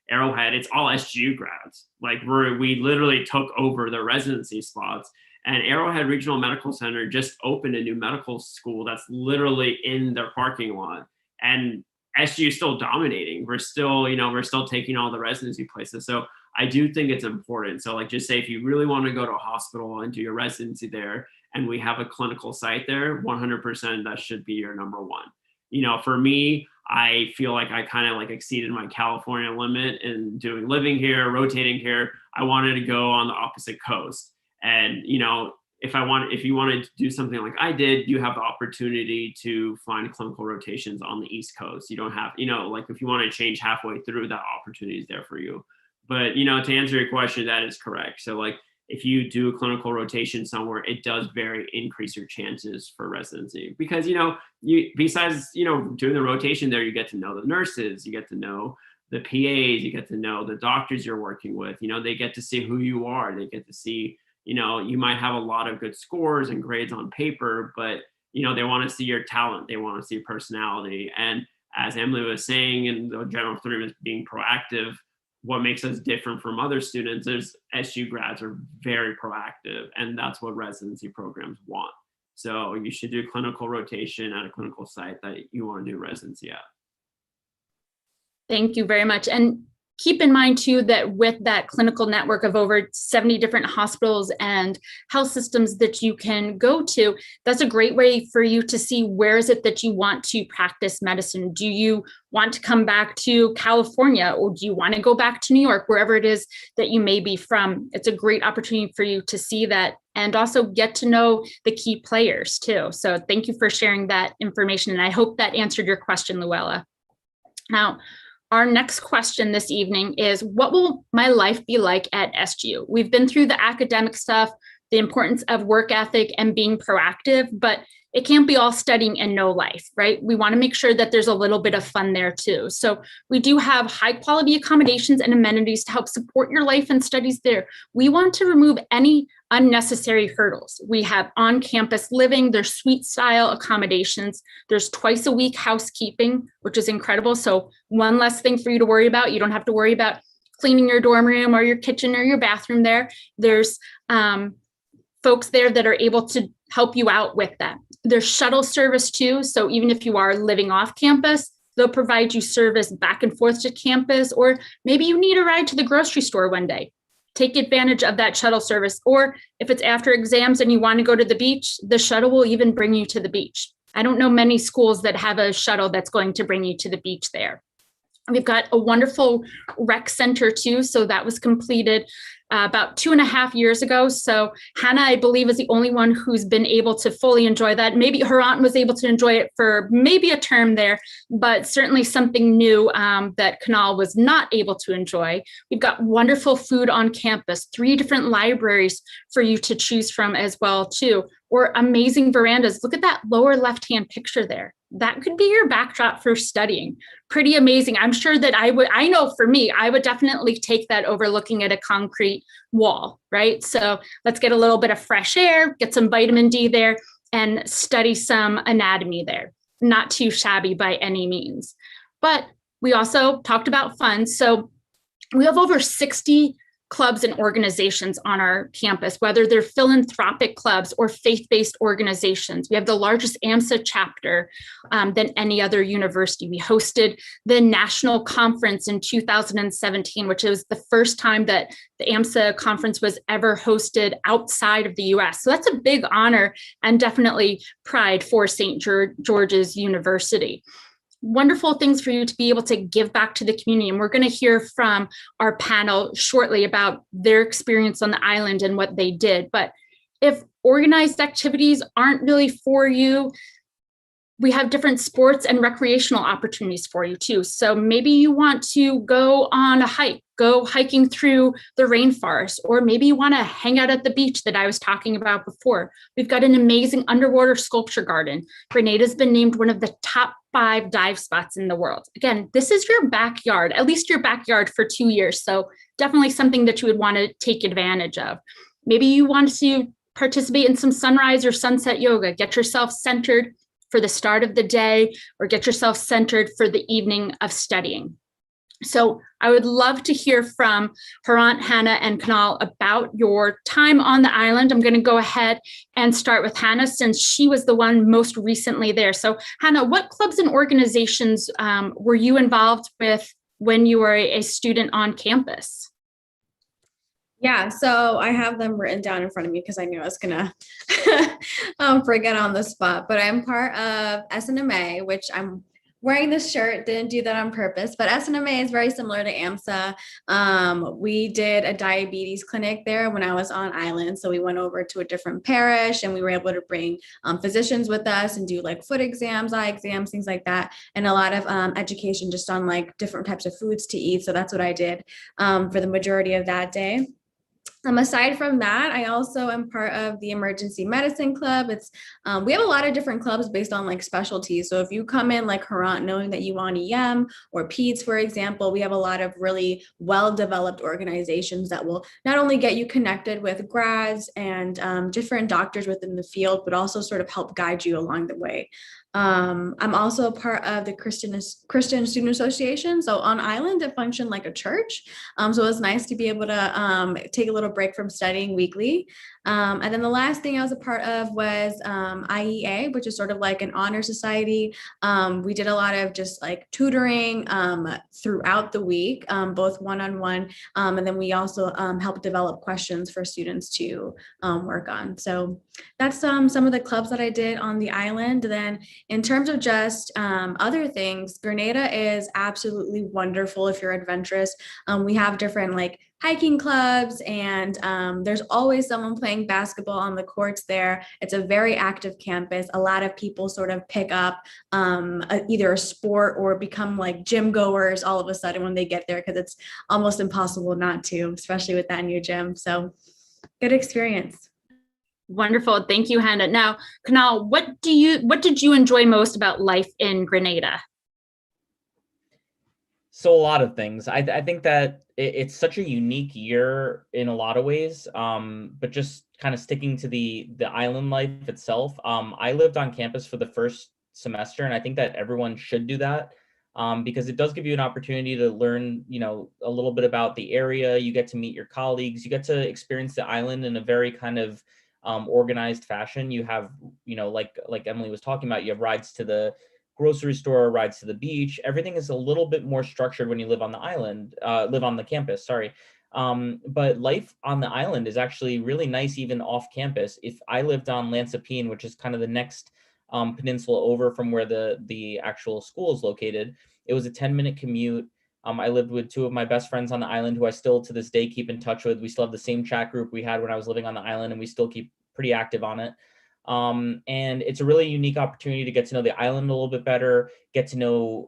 Arrowhead, it's all SGU grads. Like we literally took over the residency spots. And Arrowhead Regional Medical Center just opened a new medical school that's literally in their parking lot. And SGU is still dominating. We're still, we're still taking all the residency places. So I do think it's important. So like, just say if you really want to go to a hospital and do your residency there, and we have a clinical site there, 100% that should be your number one. For me, I feel like I kind of like exceeded my California limit in living here, rotating here. I wanted to go on the opposite coast. And, if you wanted to do something like I did, you have the opportunity to find clinical rotations on the East Coast. You don't have, like if you want to change halfway through, that opportunity is there for you. But, to answer your question, that is correct. So like, if you do a clinical rotation somewhere, it does very increase your chances for residency because, besides, doing the rotation there, you get to know the nurses, you get to know the PAs, you get to know the doctors you're working with, they get to see who you are. They get to see, you might have a lot of good scores and grades on paper, but, they want to see your talent. They want to see your personality. And as Emily was saying, in the general theme is being proactive. What makes us different from other students is SGU grads are very proactive, and that's what residency programs want. So you should do clinical rotation at a clinical site that you want to do residency at. Thank you very much. And keep in mind too, that with that clinical network of over 70 different hospitals and health systems that you can go to, that's a great way for you to see where is it that you want to practice medicine. Do you want to come back to California, or do you want to go back to New York, wherever it is that you may be from? It's a great opportunity for you to see that and also get to know the key players too. So thank you for sharing that information. And I hope that answered your question, Luella. Now, our next question this evening is, what will my life be like at SGU? We've been through the academic stuff, the importance of work ethic and being proactive, but it can't be all studying and no life, right? We want to make sure that there's a little bit of fun there too. So we do have high quality accommodations and amenities to help support your life and studies there. We want to remove any unnecessary hurdles. We have on-campus living, there's suite style accommodations, there's twice a week housekeeping, which is incredible. So one less thing for you to worry about. You don't have to worry about cleaning your dorm room or your kitchen or your bathroom there. There's folks there that are able to help you out with that. There's shuttle service too. So even if you are living off campus, they'll provide you service back and forth to campus, or maybe you need a ride to the grocery store one day. Take advantage of that shuttle service. Or if it's after exams and you want to go to the beach, the shuttle will even bring you to the beach. I don't know many schools that have a shuttle that's going to bring you to the beach there. We've got a wonderful rec center too. So that was completed about 2.5 years ago. So Hannah, I believe, is the only one who's been able to fully enjoy that. Maybe her aunt was able to enjoy it for maybe a term there, but certainly something new that Kanal was not able to enjoy. We've got wonderful food on campus, 3 different libraries for you to choose from as well too, or amazing verandas. Look at that lower left-hand picture there. That could be your backdrop for studying. Pretty amazing. I'm sure that I know for me, I would definitely take that over looking at a concrete wall, right? So let's get a little bit of fresh air, get some vitamin D there, and study some anatomy there. Not too shabby by any means. But we also talked about fun. So we have over 60 clubs and organizations on our campus, whether they're philanthropic clubs or faith-based organizations. We have the largest AMSA chapter than any other university. We hosted the national conference in 2017, which was the first time that the AMSA conference was ever hosted outside of the US. So that's a big honor and definitely pride for St. George's University. Wonderful things for you to be able to give back to the community. And we're going to hear from our panel shortly about their experience on the island and what they did. But if organized activities aren't really for you, we have different sports and recreational opportunities for you too. So maybe you want to go on a hike, go hiking through the rainforest, or maybe you want to hang out at the beach that I was talking about before. We've got an amazing underwater sculpture garden. Grenada's been named one of the top 5 dive spots in the world. Again, this is your backyard, at least your backyard for 2 years. So definitely something that you would want to take advantage of. Maybe you want to participate in some sunrise or sunset yoga, get yourself centered for the start of the day, or get yourself centered for the evening of studying. So I would love to hear from her aunt Hannah and Kunal about your time on the island. I'm going to go ahead and start with Hannah since she was the one most recently there. So Hannah, what clubs and organizations were you involved with when you were a student on campus? Yeah, so I have them written down in front of me because I knew I was gonna forget on the spot. But I'm part of SNMA, which I'm wearing this shirt. Didn't do that on purpose, but SNMA is very similar to AMSA. We did a diabetes clinic there when I was on island, so we went over to a different parish, and we were able to bring physicians with us and do like foot exams, eye exams, things like that, and a lot of education just on like different types of foods to eat. So that's what I did for the majority of that day. Aside from that, I also am part of the emergency medicine club. We have a lot of different clubs based on like specialties. So if you come in like Harant knowing that you want EM or PEDS, for example, we have a lot of really well-developed organizations that will not only get you connected with grads and different doctors within the field, but also sort of help guide you along the way. I'm also a part of the Christian Student Association. So on island, it functioned like a church. So it was nice to be able to take a little break from studying weekly. And then the last thing I was a part of was IEA, which is sort of like an honor society. We did a lot of just like tutoring throughout the week, both one-on-one. And then we also helped develop questions for students to work on. So that's some of the clubs that I did on the island. Then in terms of just other things, Grenada is absolutely wonderful if you're adventurous. We have different like hiking clubs, and there's always someone playing basketball on the courts there. It's a very active campus. A lot of people sort of pick up either a sport or become like gym goers all of a sudden when they get there, because it's almost impossible not to, especially with that new gym. So good experience. Wonderful. Thank you, Hannah. Now, Kunal, what did you enjoy most about life in Grenada? So a lot of things. I think that it's such a unique year in a lot of ways, but just kind of sticking to the island life itself. I lived on campus for the first semester, and I think that everyone should do that because it does give you an opportunity to learn, a little bit about the area. You get to meet your colleagues. You get to experience the island in a very kind of organized fashion. You have, like Emily was talking about, you have rides to the grocery store, rides to the beach. Everything is a little bit more structured when you live on the island, live on the campus, sorry. But life on the island is actually really nice, even off campus. If I lived on Lansapine, which is kind of the next peninsula over from where the actual school is located, it was a 10-minute commute. I lived with two of my best friends on the island who I still to this day keep in touch with. We still have the same chat group we had when I was living on the island, and we still keep pretty active on it. And it's a really unique opportunity to get to know the island a little bit better, get to know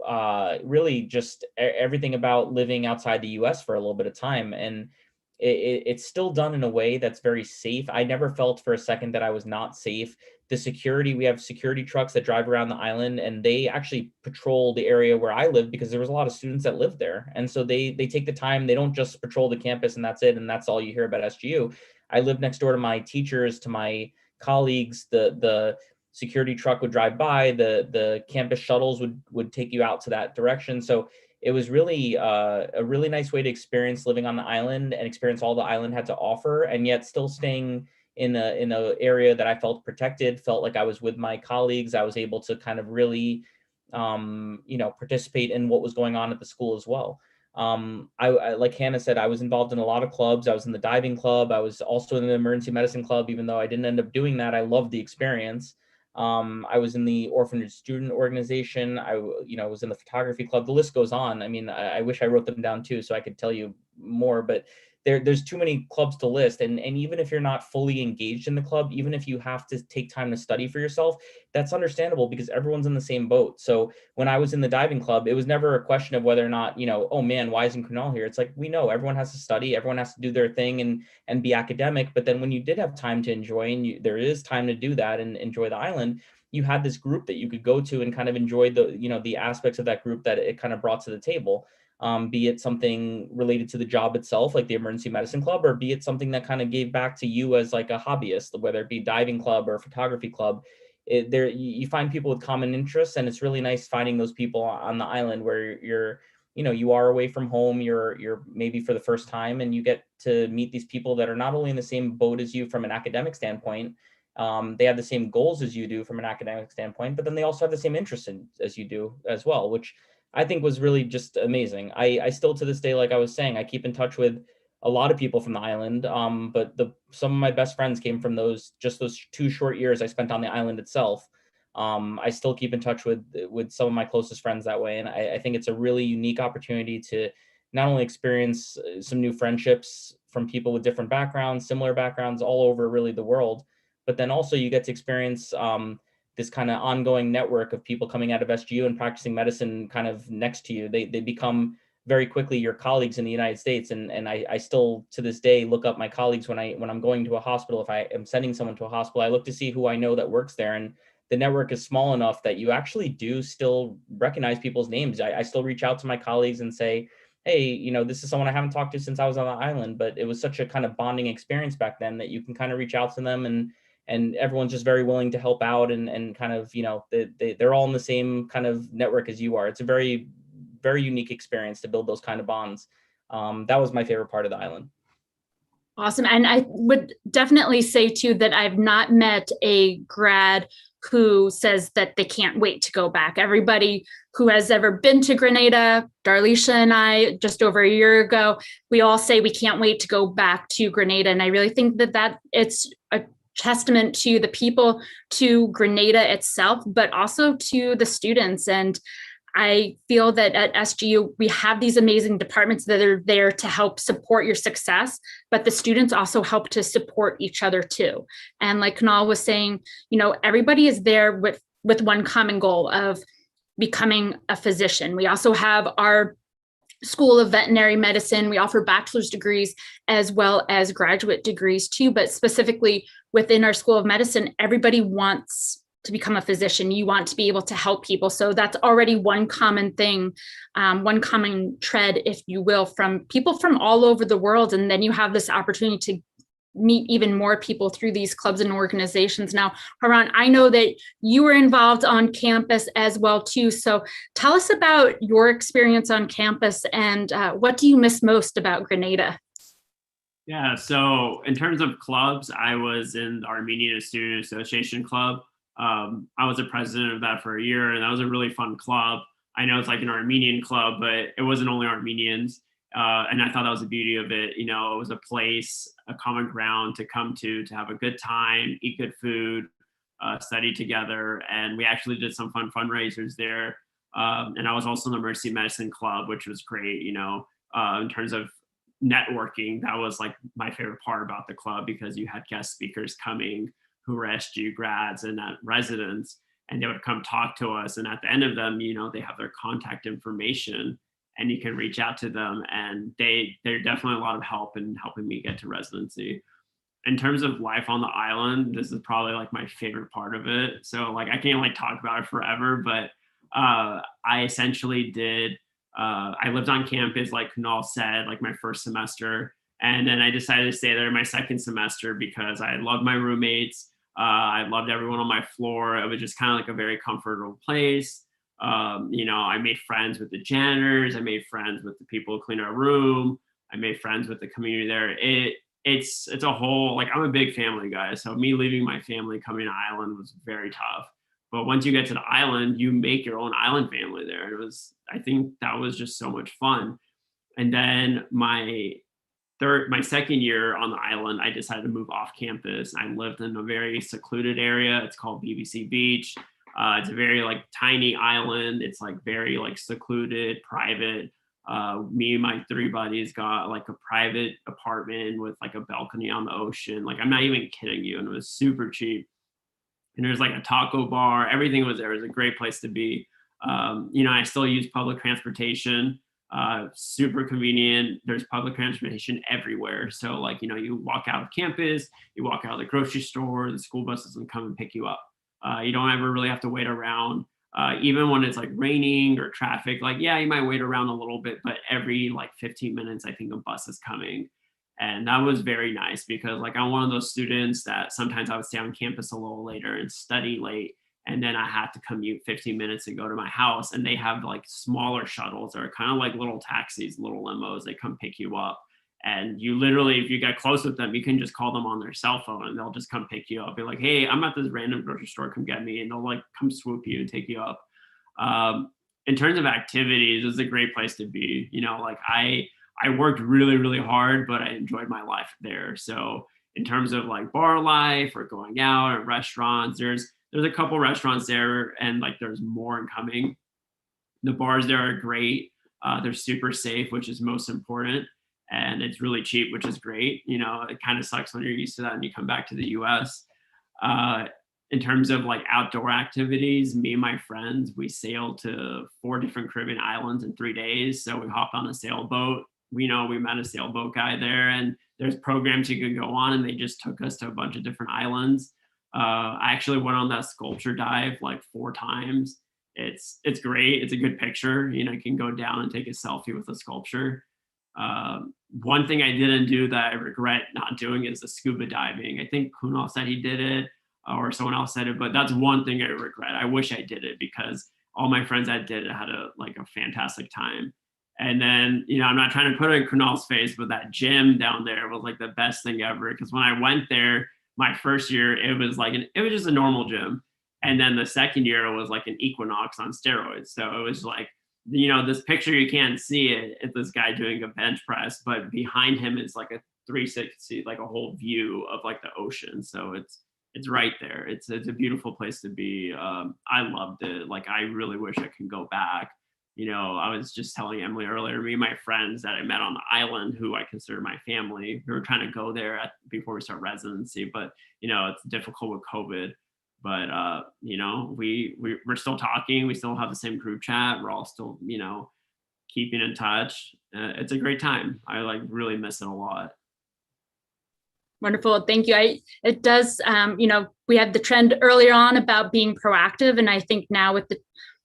really just everything about living outside the US for a little bit of time. And it's still done in a way that's very safe. I never felt for a second that I was not safe. The security, we have security trucks that drive around the island, and they actually patrol the area where I live because there was a lot of students that live there. And so they take the time, they don't just patrol the campus and that's it. And that's all you hear about SGU. I live next door to my teachers, to my colleagues. The security truck would drive by, the campus shuttles would take you out to that direction. So it was really a really nice way to experience living on the island and experience all the island had to offer, and yet still staying in a area that I felt protected, felt like I was with my colleagues. I was able to kind of really participate in what was going on at the school as well. I like Hannah said, I was involved in a lot of clubs. I was in the diving club. I was also in the emergency medicine club, even though I didn't end up doing that. I loved the experience. I was in the orphanage student organization. I was in the photography club. The list goes on. I mean, I wish I wrote them down too, so I could tell you more, but there's too many clubs to list. And even if you're not fully engaged in the club, even if you have to take time to study for yourself, that's understandable because everyone's in the same boat. So when I was in the diving club, it was never a question of whether or not, oh man, why isn't Kunal here? It's like, we know everyone has to study, everyone has to do their thing and be academic. But then when you did have time to enjoy, and there is time to do that and enjoy the island, you had this group that you could go to and kind of enjoy the aspects of that group that it kind of brought to the table. Be it something related to the job itself, like the emergency medicine club, or be it something that kind of gave back to you as like a hobbyist, whether it be diving club or photography club. You find people with common interests, and it's really nice finding those people on the island where you're you are away from home, you're maybe for the first time, and you get to meet these people that are not only in the same boat as you from an academic standpoint, they have the same goals as you do from an academic standpoint, but then they also have the same interests as you do as well, which I think was really just amazing. I still to this day, like I was saying, I keep in touch with a lot of people from the island, but some of my best friends came from those 2 short years I spent on the island itself. I still keep in touch with some of my closest friends that way, and I think it's a really unique opportunity to not only experience some new friendships from people with different backgrounds, similar backgrounds all over really the world, but then also you get to experience this kind of ongoing network of people coming out of SGU and practicing medicine kind of next to you. They become very quickly your colleagues in the United States. And I still to this day look up my colleagues when I'm going to a hospital. If I am sending someone to a hospital, I look to see who I know that works there. And the network is small enough that you actually do still recognize people's names. I still reach out to my colleagues and say, hey, this is someone I haven't talked to since I was on the island, but it was such a kind of bonding experience back then that you can kind of reach out to them, and everyone's just very willing to help out, and kind of, they're all in the same kind of network as you are. It's a very, very unique experience to build those kind of bonds. That was my favorite part of the island. Awesome. And I would definitely say too that I've not met a grad who says that they can't wait to go back. Everybody who has ever been to Grenada, Darlisha and I, just over a year ago, we all say we can't wait to go back to Grenada. And I really think that it's a testament to the people, to Grenada itself, but also to the students. And I feel that at SGU, we have these amazing departments that are there to help support your success, but the students also help to support each other too. And like Kunal was saying, everybody is there with one common goal of becoming a physician. We also have our School of Veterinary Medicine. We offer bachelor's degrees as well as graduate degrees too, but specifically within our School of Medicine, everybody wants to become a physician. You want to be able to help people. So that's already one common thing, one common thread, if you will, from people from all over the world. And then you have this opportunity to meet even more people through these clubs and organizations. Now, Haran, I know that you were involved on campus as well too. So tell us about your experience on campus, and what do you miss most about Grenada? Yeah, so in terms of clubs, I was in the Armenian Student Association Club. I was a president of that for a year, and that was a really fun club. I know it's like an Armenian club, but it wasn't only Armenians. And I thought that was the beauty of it. It was a place, a common ground to come to have a good time, eat good food, study together. And we actually did some fun fundraisers there. And I was also in the Mercy Medicine Club, which was great, in terms of networking. That was like my favorite part about the club, because you had guest speakers coming who were SGU grads and residents, and they would come talk to us. And at the end of them, they have their contact information, and you can reach out to them. And they're definitely a lot of help in helping me get to residency. In terms of life on the island, this is probably like my favorite part of it. So like I can't like talk about it forever, but I essentially did. I lived on campus, like Kunal said, like my first semester. And then I decided to stay there my second semester because I loved my roommates. I loved everyone on my floor. It was just kind of like a very comfortable place. I made friends with the janitors. I made friends with the people who clean our room. I made friends with the community there. It's a whole, like, I'm a big family guy. So me leaving my family, coming to Island was very tough. But once you get to the island, you make your own island family there. I think that was just so much fun. And then my second year on the island, I decided to move off campus. I lived in a very secluded area. It's called BBC Beach. It's a very like tiny island. It's like very like secluded, private. Me and my 3 buddies got like a private apartment with like a balcony on the ocean. Like, I'm not even kidding you. And it was super cheap. And there's like a taco bar. Everything was there. It was a great place to be. I still use public transportation. Super convenient. There's public transportation everywhere. So like, you walk out of campus, you walk out of the grocery store, the school bus doesn't come and pick you up. You don't ever really have to wait around. Even when it's like raining or traffic, like, yeah, you might wait around a little bit, but every like 15 minutes, I think a bus is coming. And that was very nice, because like I'm one of those students that sometimes I would stay on campus a little later and study late. And then I had to commute 15 minutes to go to my house. And they have like smaller shuttles that are kind of like little taxis, little limos. They come pick you up. And you literally, if you get close with them, you can just call them on their cell phone and they'll just come pick you up. Be like, hey, I'm at this random grocery store, come get me. And they'll like come swoop you and take you up. In terms of activities, it's a great place to be. You know, like I worked really, really hard, but I enjoyed my life there. So in terms of like bar life or going out or restaurants, there's a couple restaurants there, and like there's more coming. The bars there are great. They're super safe, which is most important. And it's really cheap, which is great. You know, it kind of sucks when you're used to that and you come back to the US. In terms of like outdoor activities, me and my friends, we sailed to 4 different Caribbean islands in 3 days. So we hopped on a sailboat. We met a sailboat guy there, and there's programs you could go on, and they just took us to a bunch of different islands. I actually went on that sculpture dive like 4 times. It's great. It's a good picture. You know, you can go down and take a selfie with a sculpture. One thing I didn't do that I regret not doing is the scuba diving. I think Kunal said he did it, or someone else said it, but that's one thing I regret. I wish I did it because all my friends that did it had a fantastic time. And then, you know, I'm not trying to put it in Kunal's face, but that gym down there was like the best thing ever. Because when I went there, my first year, it was just a normal gym. And then the second year, it was like an Equinox on steroids. So it was like, you know, this picture, you can't see it. It's this guy doing a bench press, but behind him is like a 360, like a whole view of like the ocean. So it's right there. It's a beautiful place to be. I loved it. Like, I really wish I could go back. You know, I was just telling Emily earlier, me and my friends that I met on the island, who I consider my family, we were trying to go there before we start residency, but, you know, it's difficult with COVID. But, you know, we're still talking. We still have the same group chat. We're all still, you know, keeping in touch. It's a great time. I like really miss it a lot. Wonderful. Thank you. It does, you know, we had the trend earlier on about being proactive. And I think now with the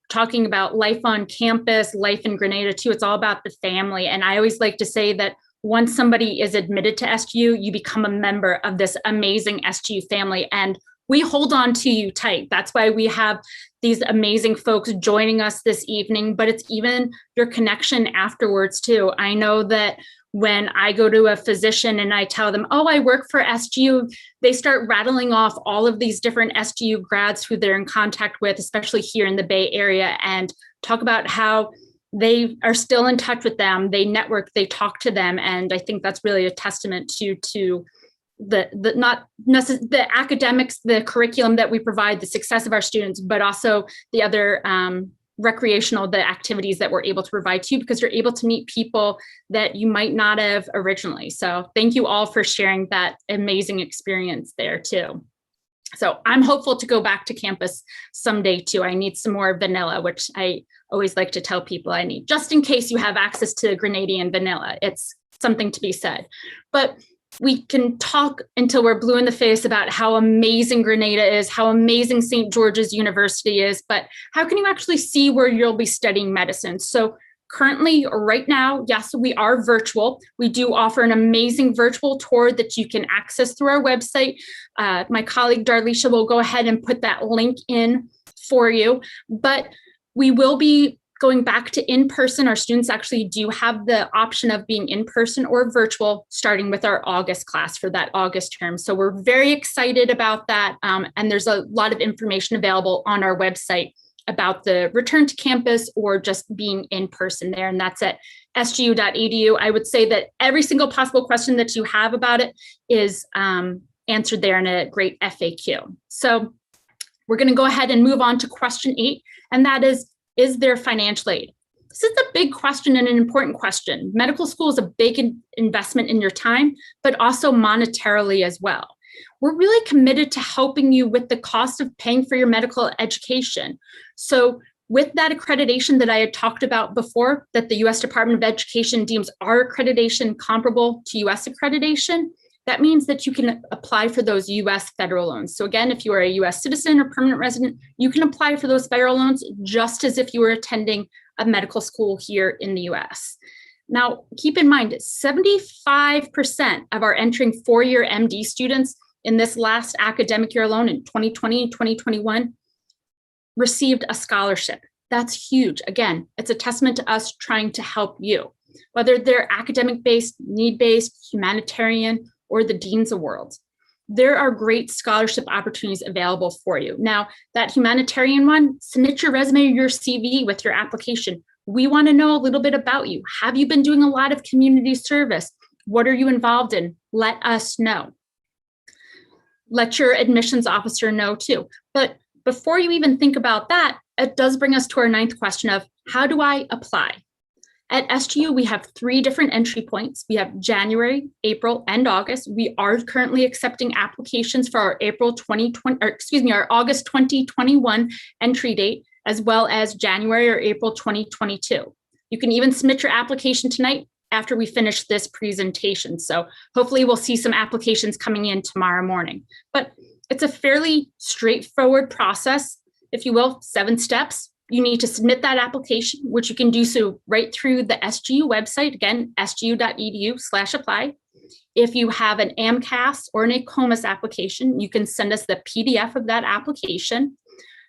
talking about life on campus, life in Grenada too, it's all about the family. And I always like to say that once somebody is admitted to SGU, you become a member of this amazing SGU family. And we hold on to you tight. That's why we have these amazing folks joining us this evening, but it's even your connection afterwards too. I know that when I go to a physician and I tell them, oh, I work for SGU, they start rattling off all of these different SGU grads who they're in contact with, especially here in the Bay Area, and talk about how they are still in touch with them, they network, they talk to them. And I think that's really a testament to the academics, the curriculum that we provide, the success of our students, but also the other recreational, the activities that we're able to provide to you, because you're able to meet people that you might not have originally. So thank you all for sharing that amazing experience there too. So I'm hopeful to go back to campus someday too. I need some more vanilla, which I always like to tell people I need, just in case you have access to Grenadian vanilla. It's something to be said. But we can talk until we're blue in the face about how amazing Grenada is, how amazing St. George's University is, but how can you actually see where you'll be studying medicine? So currently, right now, yes, we are virtual. We do offer an amazing virtual tour that you can access through our website. My colleague Darlisha will go ahead and put that link in for you, but we will be going back to in-person. Our students actually do have the option of being in-person or virtual, starting with our August class for that August term. So we're very excited about that. And there's a lot of information available on our website about the return to campus or just being in person there. And that's at sgu.edu. I would say that every single possible question that you have about it is answered there in a great FAQ. So we're going to go ahead and move on to question 8, and that is there financial aid? This is a big question and an important question. Medical school is a big investment in your time, but also monetarily as well. We're really committed to helping you with the cost of paying for your medical education. So with that accreditation that I had talked about before, that the U.S. Department of Education deems our accreditation comparable to U.S. accreditation, that means that you can apply for those U.S. federal loans. So again, if you are a U.S. citizen or permanent resident, you can apply for those federal loans just as if you were attending a medical school here in the U.S. Now, keep in mind, 75% of our entering 4-year MD students in this last academic year alone in 2020 and 2021, received a scholarship. That's huge. Again, it's a testament to us trying to help you, whether they're academic-based, need-based, humanitarian, or the Dean's Awards. There are great scholarship opportunities available for you. Now, that humanitarian one, submit your resume or your CV with your application. We want to know a little bit about you. Have you been doing a lot of community service? What are you involved in? Let us know. Let your admissions officer know too. But before you even think about that, it does bring us to our 9th question of how do I apply? At SGU, we have 3 different entry points. We have January, April, and August. We are currently accepting applications for our our August 2021 entry date, as well as January or April 2022. You can even submit your application tonight after we finish this presentation. So hopefully we'll see some applications coming in tomorrow morning. But it's a fairly straightforward process, if you will, 7 steps. You need to submit that application, which you can do so right through the SGU website, again, sgu.edu/apply. If you have an AMCAS or an ACOMAS application, you can send us the PDF of that application.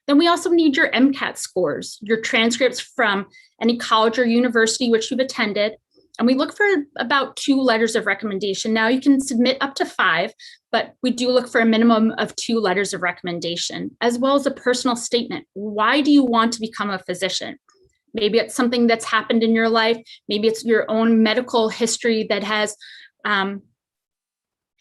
Then we also need your MCAT scores, your transcripts from any college or university which you've attended. And we look for about 2 letters of recommendation. Now you can submit up to 5, but we do look for a minimum of 2 letters of recommendation, as well as a personal statement. Why do you want to become a physician? Maybe it's something that's happened in your life. Maybe it's your own medical history that has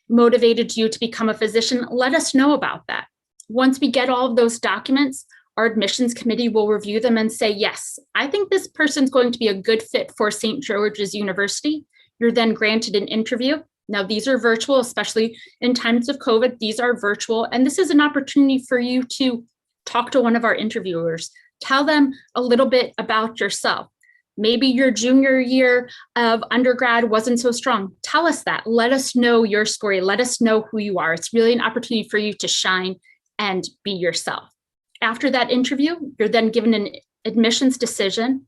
motivated you to become a physician. Let us know about that. Once we get all of those documents, our admissions committee will review them and say, yes, I think this person's going to be a good fit for St. George's University. You're then granted an interview. Now, these are virtual, especially in times of COVID. These are virtual, and this is an opportunity for you to talk to one of our interviewers. Tell them a little bit about yourself. Maybe your junior year of undergrad wasn't so strong. Tell us that. Let us know your story. Let us know who you are. It's really an opportunity for you to shine and be yourself. After that interview, you're then given an admissions decision.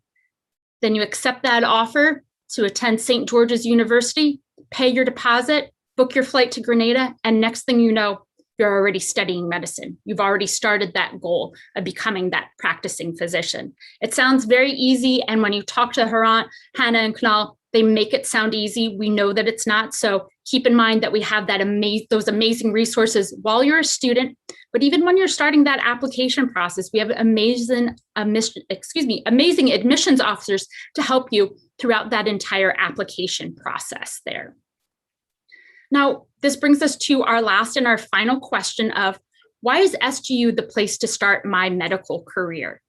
Then you accept that offer to attend St. George's University, pay your deposit, book your flight to Grenada, and next thing you know, you're already studying medicine. You've already started that goal of becoming that practicing physician. It sounds very easy, and when you talk to Hannah and Kunal, they make it sound easy. We know that it's not, so keep in mind that we have that those amazing resources while you're a student. But even when you're starting that application process, we have amazing admissions officers to help you throughout that entire application process there. Now, this brings us to our last and our final question of, why is SGU the place to start my medical career?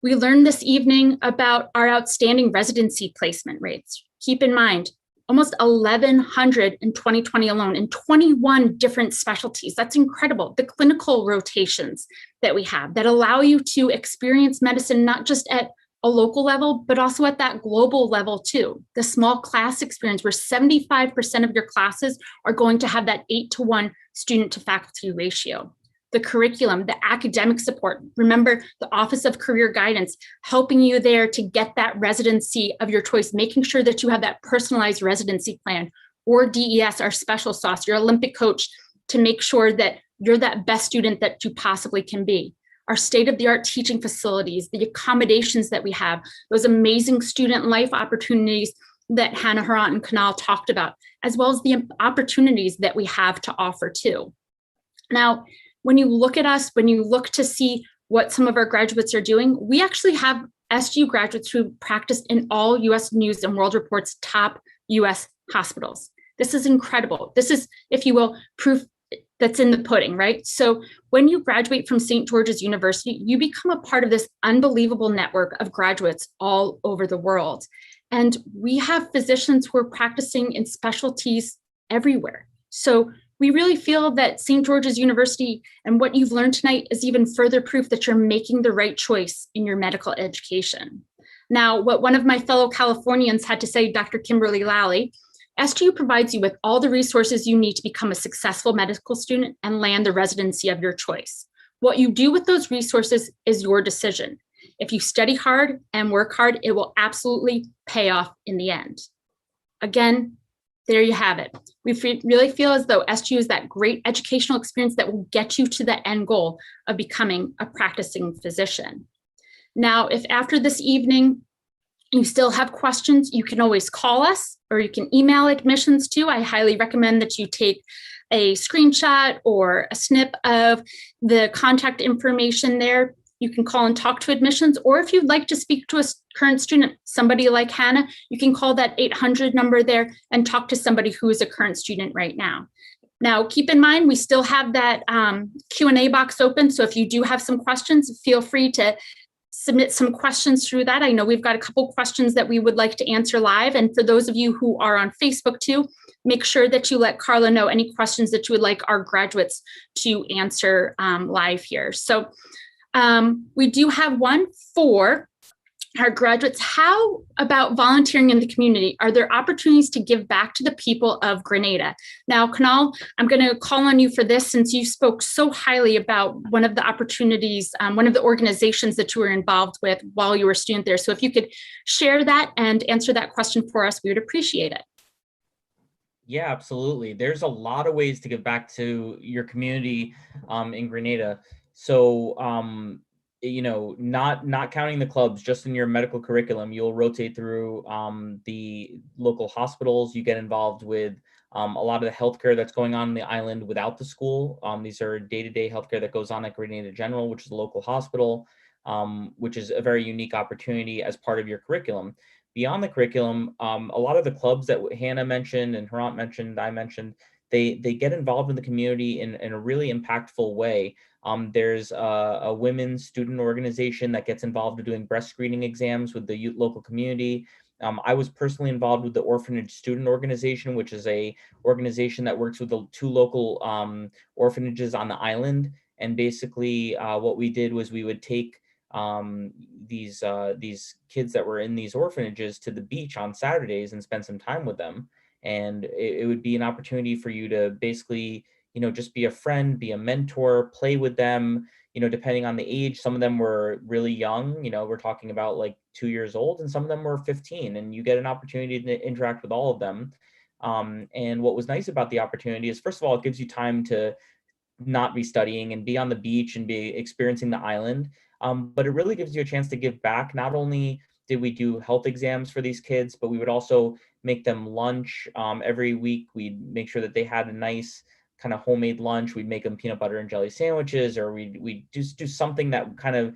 We learned this evening about our outstanding residency placement rates. Keep in mind, almost 1,100 in 2020 alone in 21 different specialties. That's incredible. The clinical rotations that we have that allow you to experience medicine, not just at a local level, but also at that global level too. The small class experience where 75% of your classes are going to have that 8-to-1 student to faculty ratio. The curriculum, the academic support. Remember the Office of Career Guidance, helping you there to get that residency of your choice, making sure that you have that personalized residency plan, or DES, our special sauce, your Olympic coach, to make sure that you're that best student that you possibly can be. Our state-of-the-art teaching facilities, the accommodations that we have, those amazing student life opportunities that Hannah, Harant, and Kunal talked about, as well as the opportunities that we have to offer too. Now, when you look at us, when you look to see what some of our graduates are doing, we actually have SGU graduates who practiced in all US News and World Report's top US hospitals. This is incredible. This is, if you will, proof that's in the pudding, right? So when you graduate from St. George's University, you become a part of this unbelievable network of graduates all over the world. And we have physicians who are practicing in specialties everywhere. So we really feel that St. George's University and what you've learned tonight is even further proof that you're making the right choice in your medical education. Now, what one of my fellow Californians had to say, Dr. Kimberly Lally, SGU provides you with all the resources you need to become a successful medical student and land the residency of your choice. What you do with those resources is your decision. If you study hard and work hard, it will absolutely pay off in the end. Again, there you have it. We really feel as though SGU is that great educational experience that will get you to the end goal of becoming a practicing physician. Now, if after this evening you still have questions, you can always call us or you can email admissions too. I highly recommend that you take a screenshot or a snip of the contact information there. You can call and talk to admissions, or if you'd like to speak to a current student, somebody like Hannah, you can call that 800 number there and talk to somebody who is a current student right now. Now, keep in mind, we still have that Q&A box open. So if you do have some questions, feel free to submit some questions through that. I know we've got a couple questions that we would like to answer live. And for those of you who are on Facebook too, make sure that you let Carla know any questions that you would like our graduates to answer live here. So we do have one for our graduates. How about volunteering in the community? Are there opportunities to give back to the people of Grenada? Now, Kunal, I'm going to call on you for this since you spoke so highly about one of the opportunities, one of the organizations that you were involved with while you were a student there. So if you could share that and answer that question for us, we would appreciate it. Yeah, absolutely. There's a lot of ways to give back to your community in Grenada. So, you know, not counting the clubs, just in your medical curriculum, you'll rotate through the local hospitals. You get involved with a lot of the healthcare that's going on the island without the school. These are day-to-day healthcare that goes on at Grenada General, which is a local hospital, which is a very unique opportunity as part of your curriculum. Beyond the curriculum, a lot of the clubs that Hannah mentioned and Harant mentioned, I mentioned, they get involved in the community in a really impactful way. There's a women's student organization that gets involved in doing breast screening exams with the local community. I was personally involved with the Orphanage Student Organization, which is a organization that works with the 2 local orphanages on the island. And basically what we did was we would take these kids that were in these orphanages to the beach on Saturdays and spend some time with them. And it would be an opportunity for you to basically, you know, just be a friend, be a mentor, play with them, you know, depending on the age. Some of them were really young, you know, we're talking about like 2 years old, and some of them were 15, and you get an opportunity to interact with all of them. And what was nice about the opportunity is, first of all, it gives you time to not be studying and be on the beach and be experiencing the island. But it really gives you a chance to give back. Not only did we do health exams for these kids, but we would also make them lunch every week. We'd make sure that they had a nice kind of homemade lunch. We'd make them peanut butter and jelly sandwiches, or we'd just do something that kind of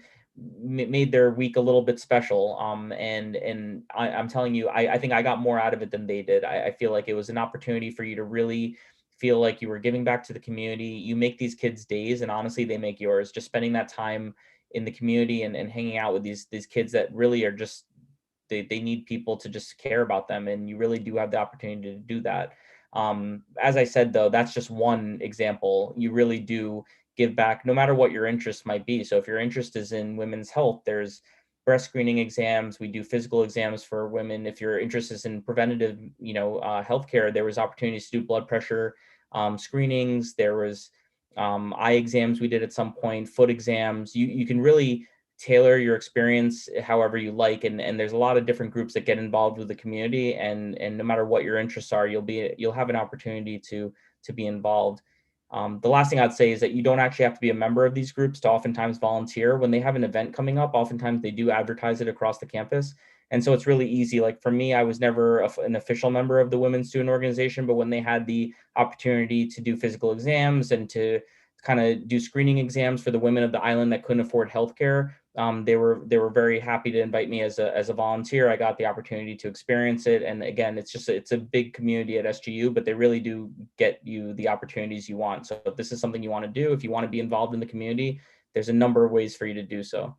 made their week a little bit special. And I'm telling you, I think I got more out of it than they did. I feel like it was an opportunity for you to really feel like you were giving back to the community. You make these kids' days, and honestly, they make yours. Just spending that time in the community and hanging out with these kids that really are just, they need people to just care about them. And you really do have the opportunity to do that. As I said, though, that's just one example. You really do give back no matter what your interest might be. So if your interest is in women's health, there's breast screening exams. We do physical exams for women. If your interest is in preventative, you know, healthcare, there was opportunities to do blood pressure screenings. There was eye exams we did at some point, foot exams. You can really tailor your experience however you like, and there's a lot of different groups that get involved with the community, and no matter what your interests are, you'll have an opportunity to be involved. The last thing I'd say is that you don't actually have to be a member of these groups to oftentimes volunteer. When they have an event coming up, oftentimes they do advertise it across the campus. And so it's really easy. Like for me, I was never an official member of the Women's Student Organization, but when they had the opportunity to do physical exams and to kind of do screening exams for the women of the island that couldn't afford healthcare, they were very happy to invite me as a volunteer. I got the opportunity to experience it. And again, it's a big community at SGU, but they really do get you the opportunities you want. So if this is something you want to do, if you want to be involved in the community, there's a number of ways for you to do so.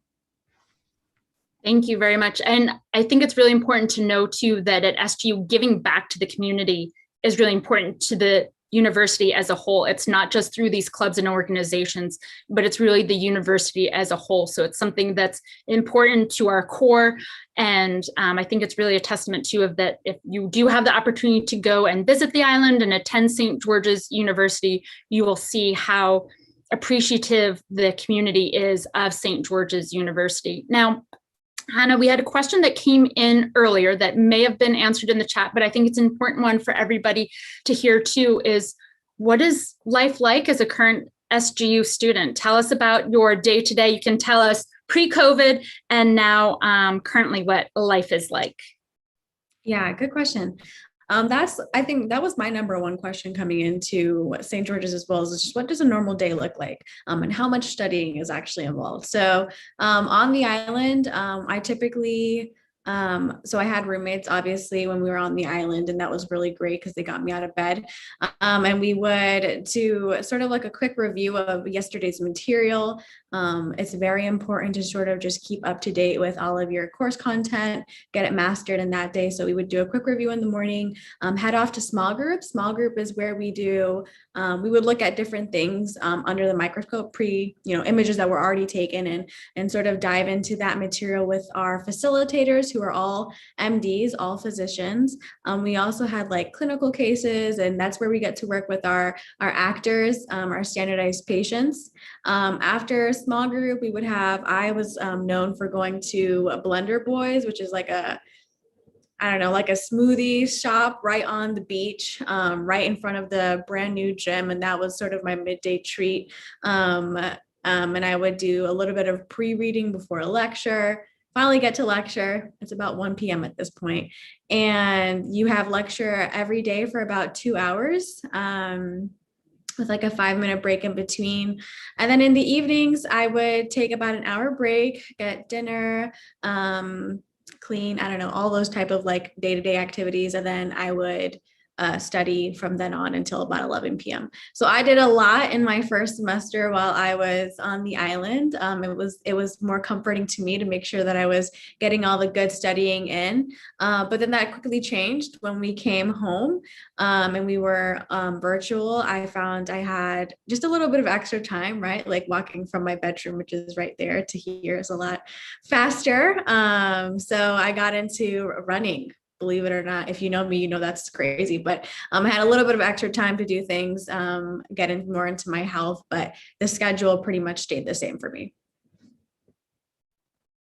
Thank you very much. And I think it's really important to know too that at SGU, giving back to the community is really important to the university as a whole. It's not just through these clubs and organizations, but it's really the university as a whole. So it's something that's important to our core. And I think it's really a testament too of that if you do have the opportunity to go and visit the island and attend St. George's University, you will see how appreciative the community is of St. George's University. Now, Hannah, we had a question that came in earlier that may have been answered in the chat, but I think it's an important one for everybody to hear too, is what is life like as a current SGU student? Tell us about your day-to-day. You can tell us pre-COVID and now currently what life is like. Yeah, good question. I think that was my number one question coming into St. George's as well, is just what does a normal day look like, and how much studying is actually involved. So on the island, I typically, so I had roommates obviously when we were on the island, and that was really great because they got me out of bed. And we would do sort of like a quick review of yesterday's material. It's very important to sort of just keep up to date with all of your course content, get it mastered in that day. So we would do a quick review in the morning, head off to small group. Small group is where we would look at different things under the microscope, images that were already taken, and sort of dive into that material with our facilitators who are all MDs, all physicians. We also had like clinical cases, and that's where we get to work with our actors, our standardized patients. After small group, I was known for going to Blender Boys, which is like a smoothie shop right on the beach, right in front of the brand new gym. And that was sort of my midday treat. And I would do a little bit of pre-reading before a lecture. Finally get to lecture. It's about 1 p.m. at this point. And you have lecture every day for about 2 hours. With like a 5-minute break in between. And then in the evenings, I would take about an hour break, get dinner, clean, all those type of like day-to-day activities. And then I would study from then on until about 11 p.m. So I did a lot in my first semester while I was on the island. It was more comforting to me to make sure that I was getting all the good studying in. But then that quickly changed when we came home and we were virtual. I found I had just a little bit of extra time, right? Like walking from my bedroom, which is right there, to here is a lot faster. So I got into running. Believe it or not, if you know me, you know that's crazy, but I had a little bit of extra time to do things, getting more into my health, but the schedule pretty much stayed the same for me.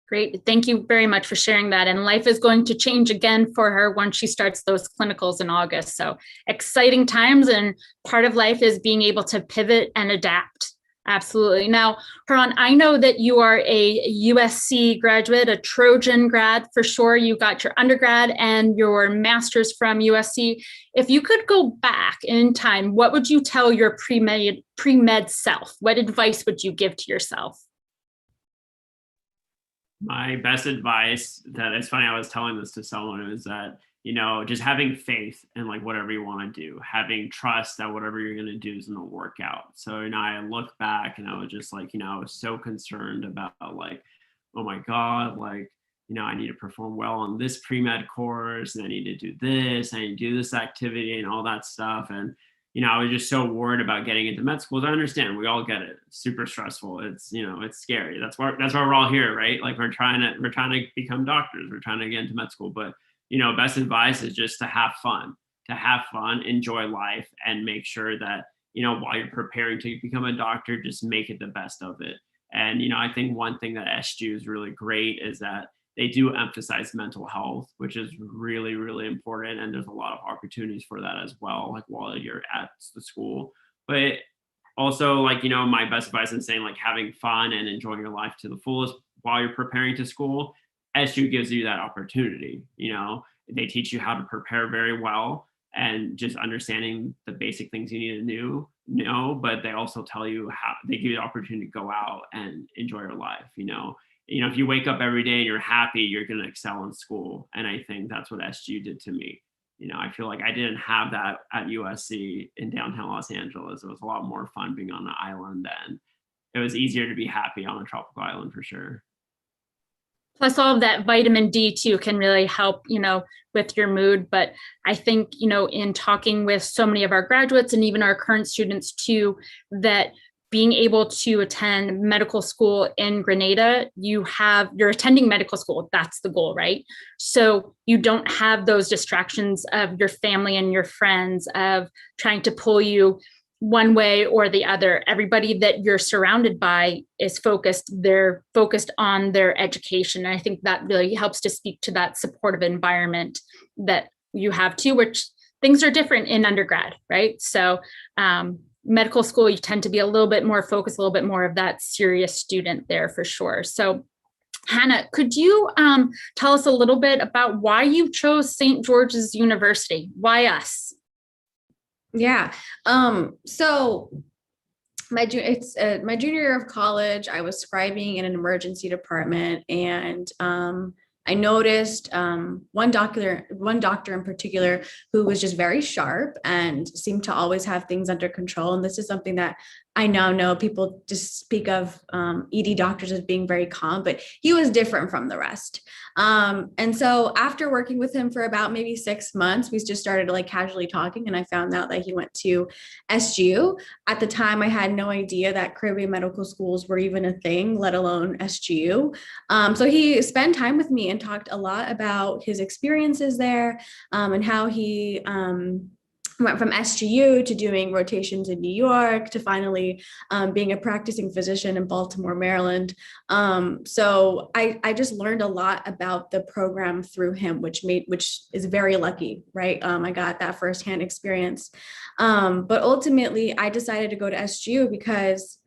Great. Thank you very much for sharing that. And life is going to change again for her once she starts those clinicals in August. So exciting times, and part of life is being able to pivot and adapt. Absolutely. Now, Haran, I know that you are a USC graduate, a Trojan grad for sure. You got your undergrad and your master's from USC. If you could go back in time, what would you tell your pre-med self? What advice would you give to yourself? My best advice, that it's funny, I was telling this to someone, is that, just having faith in like whatever you want to do, having trust that whatever you're going to do is going to work out. So, I look back and I was just like, I was so concerned about like, oh my God, like, I need to perform well on this pre-med course, and I need to do this, I need to do this activity and all that stuff. And, I was just so worried about getting into med schools. I understand, we all get it. It's super stressful. It's, it's scary. That's why we're all here, right? Like we're trying to become doctors. We're trying to get into med school, but best advice is just to have fun, enjoy life, and make sure that, while you're preparing to become a doctor, just make it the best of it. And, I think one thing that SGU is really great is that they do emphasize mental health, which is really, really important. And there's a lot of opportunities for that as well, like while you're at the school. But also, like, my best advice is saying like having fun and enjoying your life to the fullest while you're preparing to school. SGU gives you that opportunity. They teach you how to prepare very well, and just understanding the basic things you need to know, but they also tell you how, they give you the opportunity to go out and enjoy your life. If you wake up every day and you're happy, you're going to excel in school. And I think that's what SGU did to me. I feel like I didn't have that at USC in downtown Los Angeles. It was a lot more fun being on the island, and it was easier to be happy on a tropical island for sure. Plus all of that vitamin D too can really help, with your mood. But I think, in talking with so many of our graduates and even our current students too, that being able to attend medical school in Grenada, you're attending medical school. That's the goal, right? So you don't have those distractions of your family and your friends of trying to pull you one way or the other. Everybody that you're surrounded by is focused. They're focused on their education. And I think that really helps to speak to that supportive environment that you have too, which things are different in undergrad, right? So medical school, you tend to be a little bit more focused, a little bit more of that serious student there for sure. So Hannah, could you tell us a little bit about why you chose St. George's University? Why us? Yeah. So my junior year of college, I was scribing in an emergency department, and I noticed one doctor in particular who was just very sharp and seemed to always have things under control. And this is something that I now know people just speak of ED doctors as being very calm, but he was different from the rest. And so after working with him for about maybe 6 months, we just started like casually talking, and I found out that he went to SGU. At the time, I had no idea that Caribbean medical schools were even a thing, let alone SGU. So he spent time with me and talked a lot about his experiences there, and how he went from SGU to doing rotations in New York to finally being a practicing physician in Baltimore, Maryland. So I just learned a lot about the program through him, which is very lucky, right? I got that firsthand experience. But ultimately, I decided to go to SGU because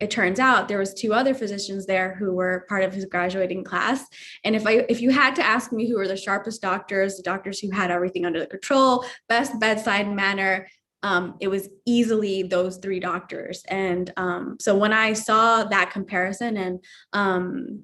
it turns out there was 2 other physicians there who were part of his graduating class. And if you had to ask me who were the sharpest doctors, the doctors who had everything under the control, best bedside manner, it was easily those 3 doctors. And so when I saw that comparison, and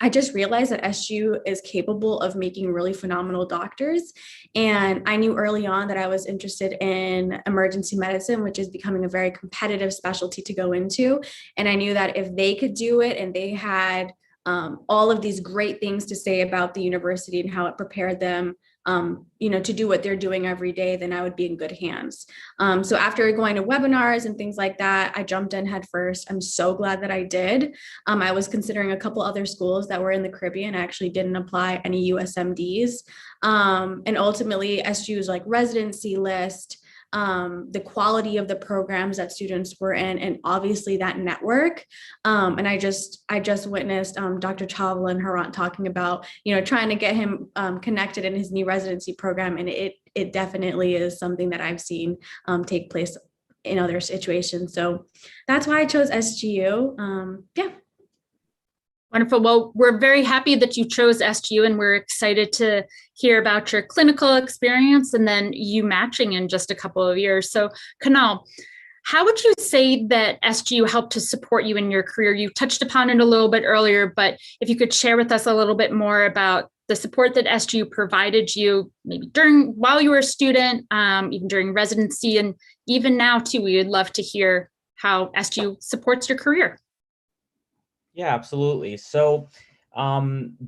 I just realized that SGU is capable of making really phenomenal doctors. And I knew early on that I was interested in emergency medicine, which is becoming a very competitive specialty to go into. And I knew that if they could do it, and they had all of these great things to say about the university and how it prepared them, to do what they're doing every day, then I would be in good hands. So after going to webinars and things like that, I jumped in head first. I'm so glad that I did. I was considering a couple other schools that were in the Caribbean. I actually didn't apply any USMDs. And ultimately, SGU's like residency list, the quality of the programs that students were in, and obviously that network. And I just witnessed Dr. Chavala and Harant talking about, trying to get him connected in his new residency program. And it definitely is something that I've seen take place in other situations. So that's why I chose SGU. Yeah. Wonderful. Well, we're very happy that you chose SGU, and we're excited to hear about your clinical experience and then you matching in just a couple of years. So, Kunal, how would you say that SGU helped to support you in your career? You touched upon it a little bit earlier, but if you could share with us a little bit more about the support that SGU provided you, maybe while you were a student, even during residency, and even now too, we would love to hear how SGU supports your career. Yeah, absolutely. So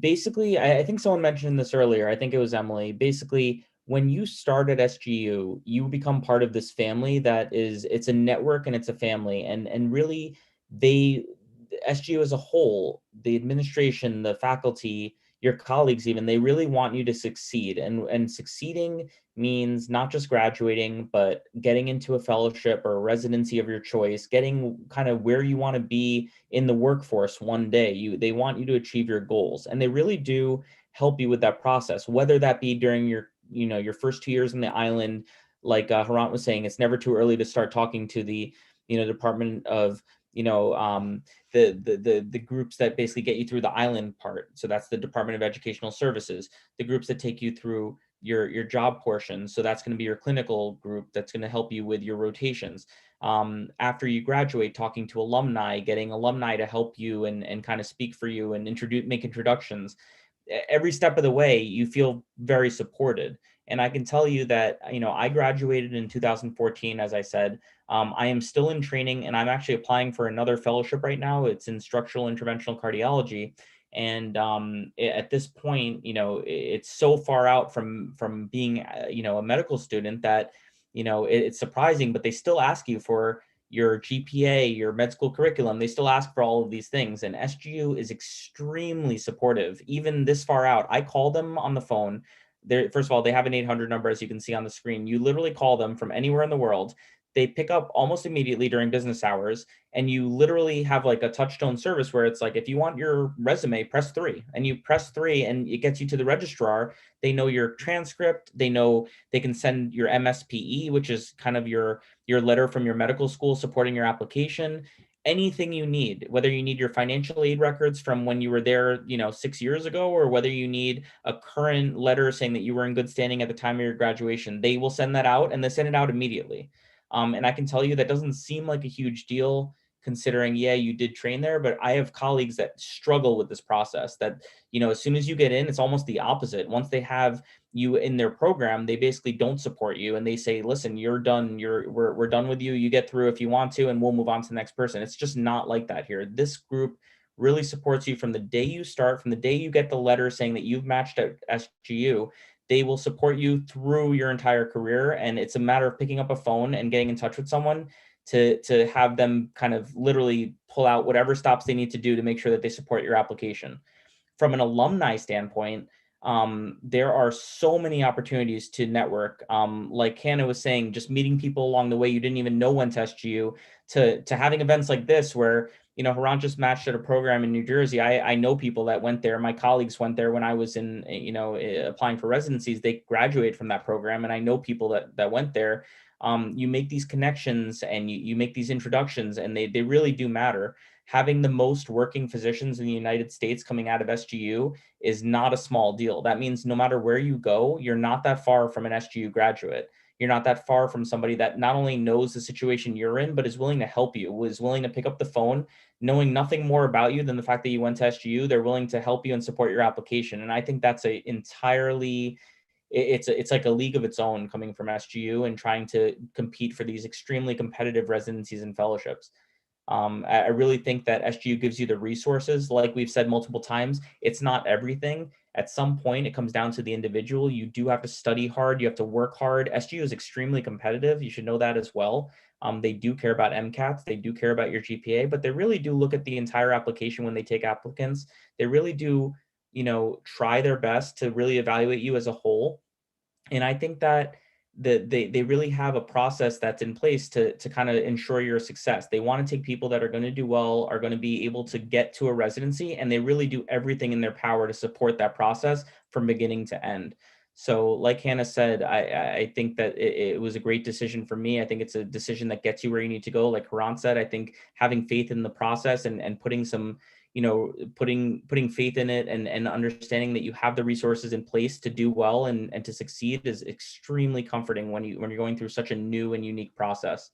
basically, I think someone mentioned this earlier. I think it was Emily. Basically, when you start at SGU, you become part of this family it's a network and it's a family. And really, SGU as a whole, the administration, the faculty, your colleagues even, they really want you to succeed. And succeeding means not just graduating, but getting into a fellowship or a residency of your choice, getting kind of where you want to be in the workforce one day. They want you to achieve your goals, and they really do help you with that process, whether that be during your first 2 years on the island. Like Harant was saying, it's never too early to start talking to the Department of the groups that basically get you through the island part. So that's the Department of Educational Services, the groups that take you through your job portion. So that's going to be your clinical group that's going to help you with your rotations. After you graduate, talking to alumni, getting alumni to help you and kind of speak for you and make introductions. Every step of the way, you feel very supported. And I can tell you that, I graduated in 2014, as I said. I am still in training, and I'm actually applying for another fellowship right now. It's in structural interventional cardiology. And at this point, it's so far out from being, a medical student that, it's surprising, but they still ask you for your GPA, your med school curriculum. They still ask for all of these things. And SGU is extremely supportive, even this far out. I call them on the phone. First of all, they have an 800 number, as you can see on the screen. You literally call them from anywhere in the world. they pick up almost immediately during business hours. And you literally have like a touchtone service where it's like, if you want your resume, press 3, and you press 3 and it gets you to the registrar. They know your transcript. They know they can send your MSPE, which is kind of your letter from your medical school supporting your application. Anything you need, whether you need your financial aid records from when you were there, 6 years ago, or whether you need a current letter saying that you were in good standing at the time of your graduation, they will send that out, and they send it out immediately. And I can tell you that doesn't seem like a huge deal considering, yeah, you did train there, but I have colleagues that struggle with this process that, as soon as you get in, it's almost the opposite. Once they have you in their program, they basically don't support you, and they say, listen, you're done. We're done with you. You get through if you want to, and we'll move on to the next person. It's just not like that here. This group really supports you from the day you start, from the day you get the letter saying that you've matched at SGU. They will support you through your entire career. And it's a matter of picking up a phone and getting in touch with someone to have them kind of literally pull out whatever stops they need to do to make sure that they support your application. From an alumni standpoint, there are so many opportunities to network. Like Hannah was saying, just meeting people along the way you didn't even know went to SGU, to having events like this where, Haran just matched at a program in New Jersey. I know people that went there. My colleagues went there when I was in, applying for residencies. They graduated from that program, and I know people that went there. You make these connections and you make these introductions, and they really do matter. Having the most working physicians in the United States coming out of SGU is not a small deal. That means no matter where you go, you're not that far from an SGU graduate. You're not that far from somebody that not only knows the situation you're in, but is willing to help you, is willing to pick up the phone, knowing nothing more about you than the fact that you went to SGU. They're willing to help you and support your application. And I think that's it's like a league of its own coming from SGU and trying to compete for these extremely competitive residencies and fellowships. I really think that SGU gives you the resources. Like we've said multiple times, it's not everything. At some point, it comes down to the individual. You do have to study hard. You have to work hard. SGU is extremely competitive. You should know that as well. They do care about MCATs. They do care about your GPA, but they really do look at the entire application when they take applicants. They really do, try their best to really evaluate you as a whole. And I think that they really have a process that's in place to kind of ensure your success. They want to take people that are going to do well, are going to be able to get to a residency, and they really do everything in their power to support that process from beginning to end. So like Hannah said, I think that it was a great decision for me. I think it's a decision that gets you where you need to go. Like Haran said, I think having faith in the process and putting some, putting faith in it and understanding that you have the resources in place to do well and to succeed is extremely comforting when you're going through such a new and unique process.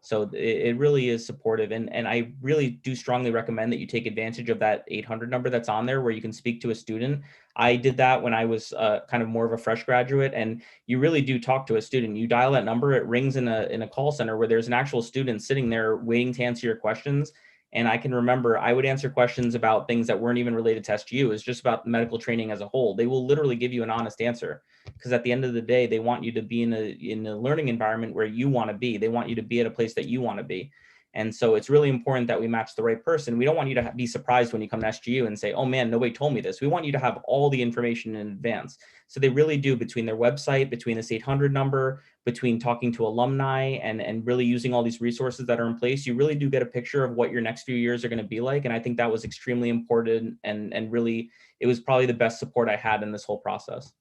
So it really is supportive. And I really do strongly recommend that you take advantage of that 800 number that's on there where you can speak to a student. I did that when I was kind of more of a fresh graduate, and you really do talk to a student. You dial that number, it rings in a call center where there's an actual student sitting there waiting to answer your questions. And I can remember I would answer questions about things that weren't even related to SGU. It's just about medical training as a whole. They will literally give you an honest answer, because at the end of the day, they want you to be in a learning environment where you want to be. They want you to be at a place that you want to be. And so it's really important that we match the right person. We don't want you to be surprised when you come to SGU and say, oh man, nobody told me this. We want you to have all the information in advance. So they really do, between their website, between this 800 number, between talking to alumni and really using all these resources that are in place, you really do get a picture of what your next few years are going to be like. And I think that was extremely important, and really, it was probably the best support I had in this whole process.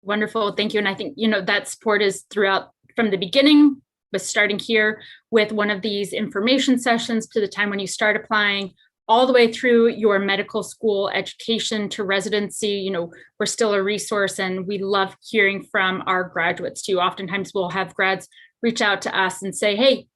Wonderful, thank you. And I think, that support is throughout from the beginning, with starting here with one of these information sessions to the time when you start applying, all the way through your medical school education to residency. We're still a resource, and we love hearing from our graduates too. Oftentimes we'll have grads reach out to us and say, hey,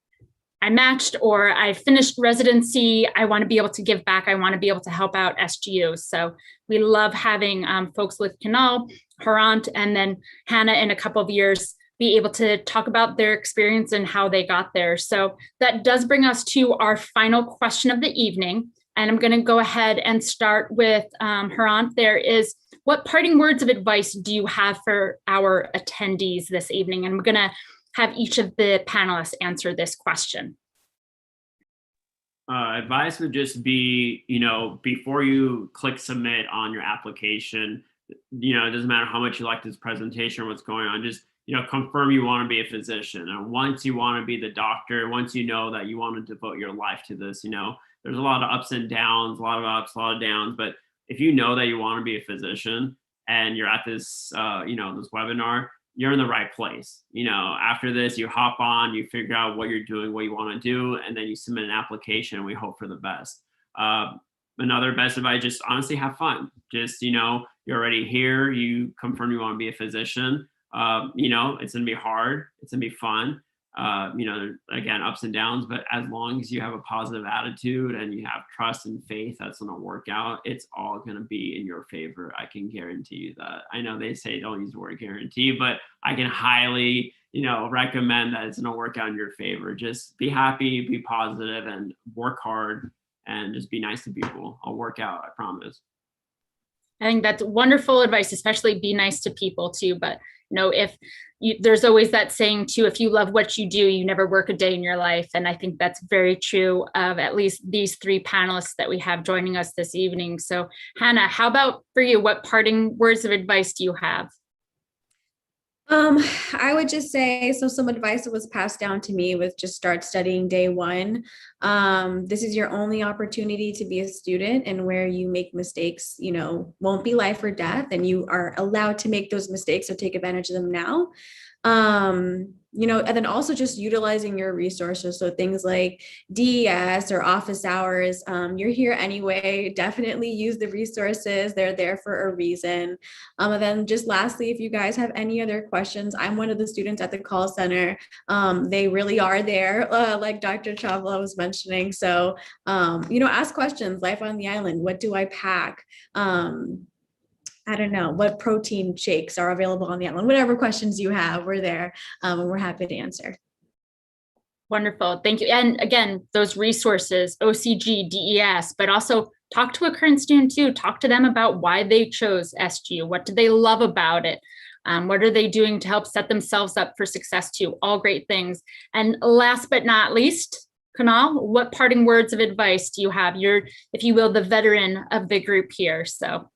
I matched, or I finished residency. I want to be able to give back. I want to be able to help out SGU. So we love having folks like Kanal, Harant, and then Hannah in a couple of years be able to talk about their experience and how they got there. So that does bring us to our final question of the evening. And I'm going to go ahead and start with Harant. There is, what parting words of advice do you have for our attendees this evening? And we're going to have each of the panelists answer this question. Advice would just be, before you click submit on your application, it doesn't matter how much you like this presentation or what's going on, just confirm you want to be a physician. And once you want to be the doctor, once you know that you want to devote your life to this, there's a lot of ups and downs, a lot of ups, a lot of downs. But if you know that you want to be a physician and you're at this, this webinar, you're in the right place. After this, you hop on, you figure out what you're doing, what you want to do, and then you submit an application and we hope for the best. Another best advice, just honestly have fun. Just, you're already here, you confirm you want to be a physician. It's going to be hard. It's going to be fun. Again, ups and downs, but as long as you have a positive attitude and you have trust and faith that's going to work out, it's all going to be in your favor. I can guarantee you that. I know they say don't use the word guarantee, but I can highly, recommend that it's going to work out in your favor. Just be happy, be positive, and work hard, and just be nice to people. I'll work out, I promise. I think that's wonderful advice, especially be nice to people too. But there's always that saying too, if you love what you do, you never work a day in your life. And I think that's very true of at least these three panelists that we have joining us this evening. So Hannah, how about for you? What parting words of advice do you have? I would just say, so some advice that was passed down to me was just start studying day one. This is your only opportunity to be a student, and where you make mistakes, won't be life or death, and you are allowed to make those mistakes, so take advantage of them now. And then also just utilizing your resources. So things like DES or office hours, you're here anyway, definitely use the resources. They're there for a reason. And then just lastly, if you guys have any other questions, I'm one of the students at the call center. They really are there, like Dr. Chavla was mentioning. So, ask questions, life on the island, what do I pack? I don't know, what protein shakes are available on the island, whatever questions you have, we're there, and we're happy to answer. Wonderful, thank you. And again, those resources, OCG, DES, but also talk to a current student too, talk to them about why they chose SGU, what do they love about it? What are they doing to help set themselves up for success too? All great things. And last but not least, Kunal, what parting words of advice do you have? You're, if you will, the veteran of the group here, so.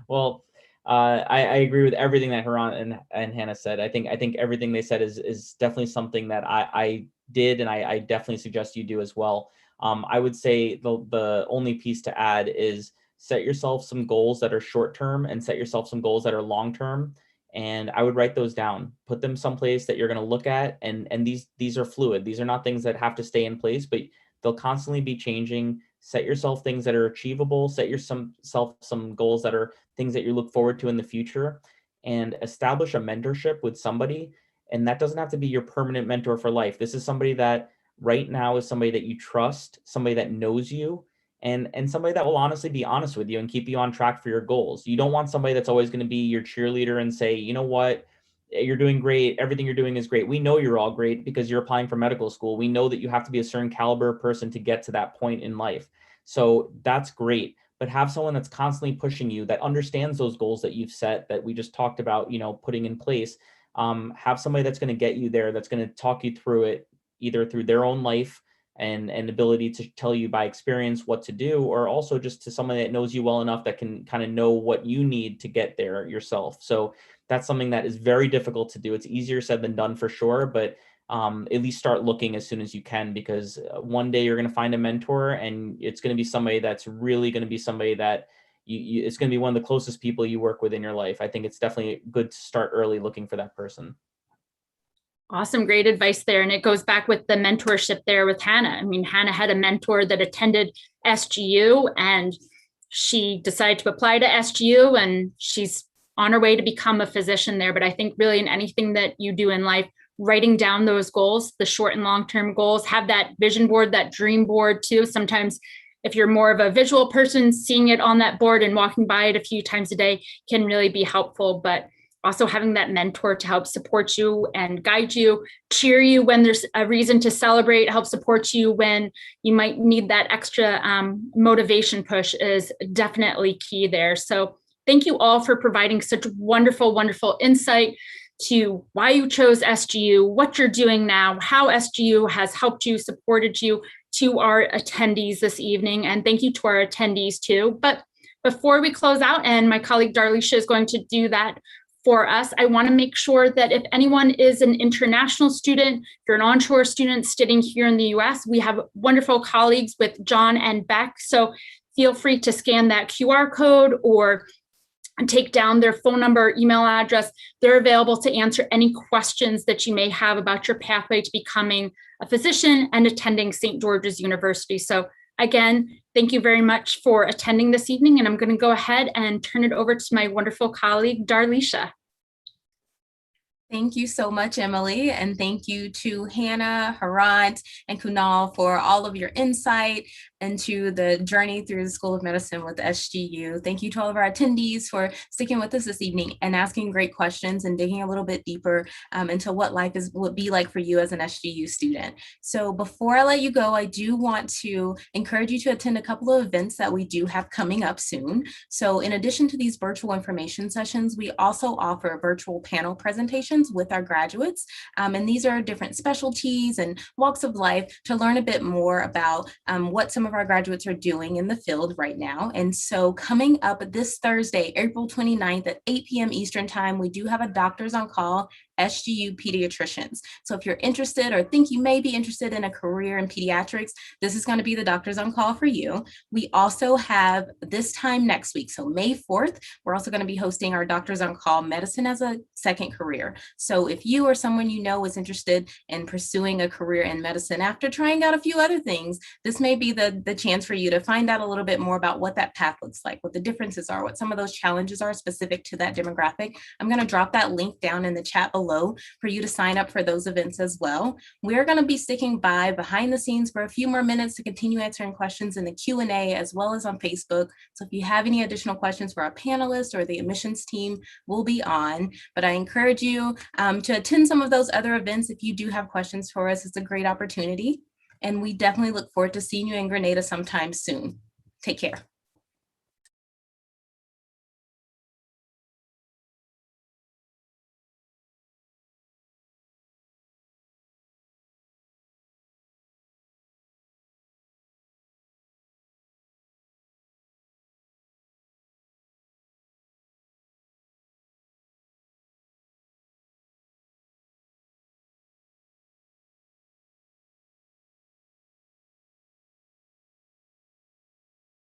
Well, I agree with everything that Haran and Hannah said. I think everything they said is definitely something that I did, and I definitely suggest you do as well. I would say the only piece to add is set yourself some goals that are short term and set yourself some goals that are long term. And I would write those down, put them someplace that you're going to look at. And these are fluid. These are not things that have to stay in place, but they'll constantly be changing. Set yourself things that are achievable, set yourself some goals that are things that you look forward to in the future, and establish a mentorship with somebody. And that doesn't have to be your permanent mentor for life. This is somebody that right now is somebody that you trust, somebody that knows you, and somebody that will honestly be honest with you and keep you on track for your goals. You don't want somebody that's always going to be your cheerleader and say, you know what, you're doing great. Everything you're doing is great. We know you're all great because you're applying for medical school. We know that you have to be a certain caliber person to get to that point in life. So that's great, but have someone that's constantly pushing you, that understands those goals that you've set, that we just talked about, putting in place. Have somebody that's going to get you there, that's going to talk you through it, either through their own life and ability to tell you by experience what to do, or also just to someone that knows you well enough that can kind of know what you need to get there yourself. So that's something that is very difficult to do. It's easier said than done for sure, but at least start looking as soon as you can, because one day you're going to find a mentor, and it's going to be somebody that's really going to be somebody that it's going to be one of the closest people you work with in your life. I think it's definitely good to start early looking for that person. Awesome, great advice there. And it goes back with the mentorship there with Hannah. I mean, Hannah had a mentor that attended SGU, and she decided to apply to SGU, and she's on her way to become a physician there. But I think really in anything that you do in life, writing down those goals, the short and long-term goals, have that vision board, that dream board too. Sometimes if you're more of a visual person, seeing it on that board and walking by it a few times a day can really be helpful. But also having that mentor to help support you and guide you, cheer you when there's a reason to celebrate, help support you when you might need that extra motivation push is definitely key there. So thank you all for providing such wonderful, wonderful insight to why you chose SGU, what you're doing now, how SGU has helped you, supported you, to our attendees this evening. And thank you to our attendees too. But before we close out, and my colleague Darlisha is going to do that for us. I want to make sure that if anyone is an international student, if you're an onshore student sitting here in the US, we have wonderful colleagues with John and Beck. So feel free to scan that QR code or take down their phone number, email address. They're available to answer any questions that you may have about your pathway to becoming a physician and attending St. George's University. So again, thank you very much for attending this evening, and I'm going to go ahead and turn it over to my wonderful colleague, Darlisha. Thank you so much, Emily, and thank you to Hannah, Harant, and Kunal for all of your insight into the journey through the School of Medicine with SGU. Thank you to all of our attendees for sticking with us this evening and asking great questions and digging a little bit deeper into what life will be like for you as an SGU student. So before I let you go, I do want to encourage you to attend a couple of events that we do have coming up soon. So in addition to these virtual information sessions, we also offer virtual panel presentations with our graduates. And these are different specialties and walks of life to learn a bit more about what some of our graduates are doing in the field right now. And so coming up this Thursday, April 29th at 8 p.m. Eastern time, we do have a Doctors on Call SGU pediatricians. So if you're interested or think you may be interested in a career in pediatrics, this is going to be the Doctors on Call for you. We also have this time next week, so May 4th, we're also going to be hosting our Doctors on Call Medicine as a Second Career. So if you or someone you know is interested in pursuing a career in medicine after trying out a few other things, this may be the chance for you to find out a little bit more about what that path looks like, what the differences are, what some of those challenges are specific to that demographic. I'm going to drop that link down in the chat below for you to sign up for those events as well. We're going to be sticking by behind the scenes for a few more minutes to continue answering questions in the Q&A as well as on Facebook. So if you have any additional questions for our panelists or the admissions team, we'll be on. But I encourage you to attend some of those other events if you do have questions for us. It's a great opportunity. And we definitely look forward to seeing you in Grenada sometime soon. Take care.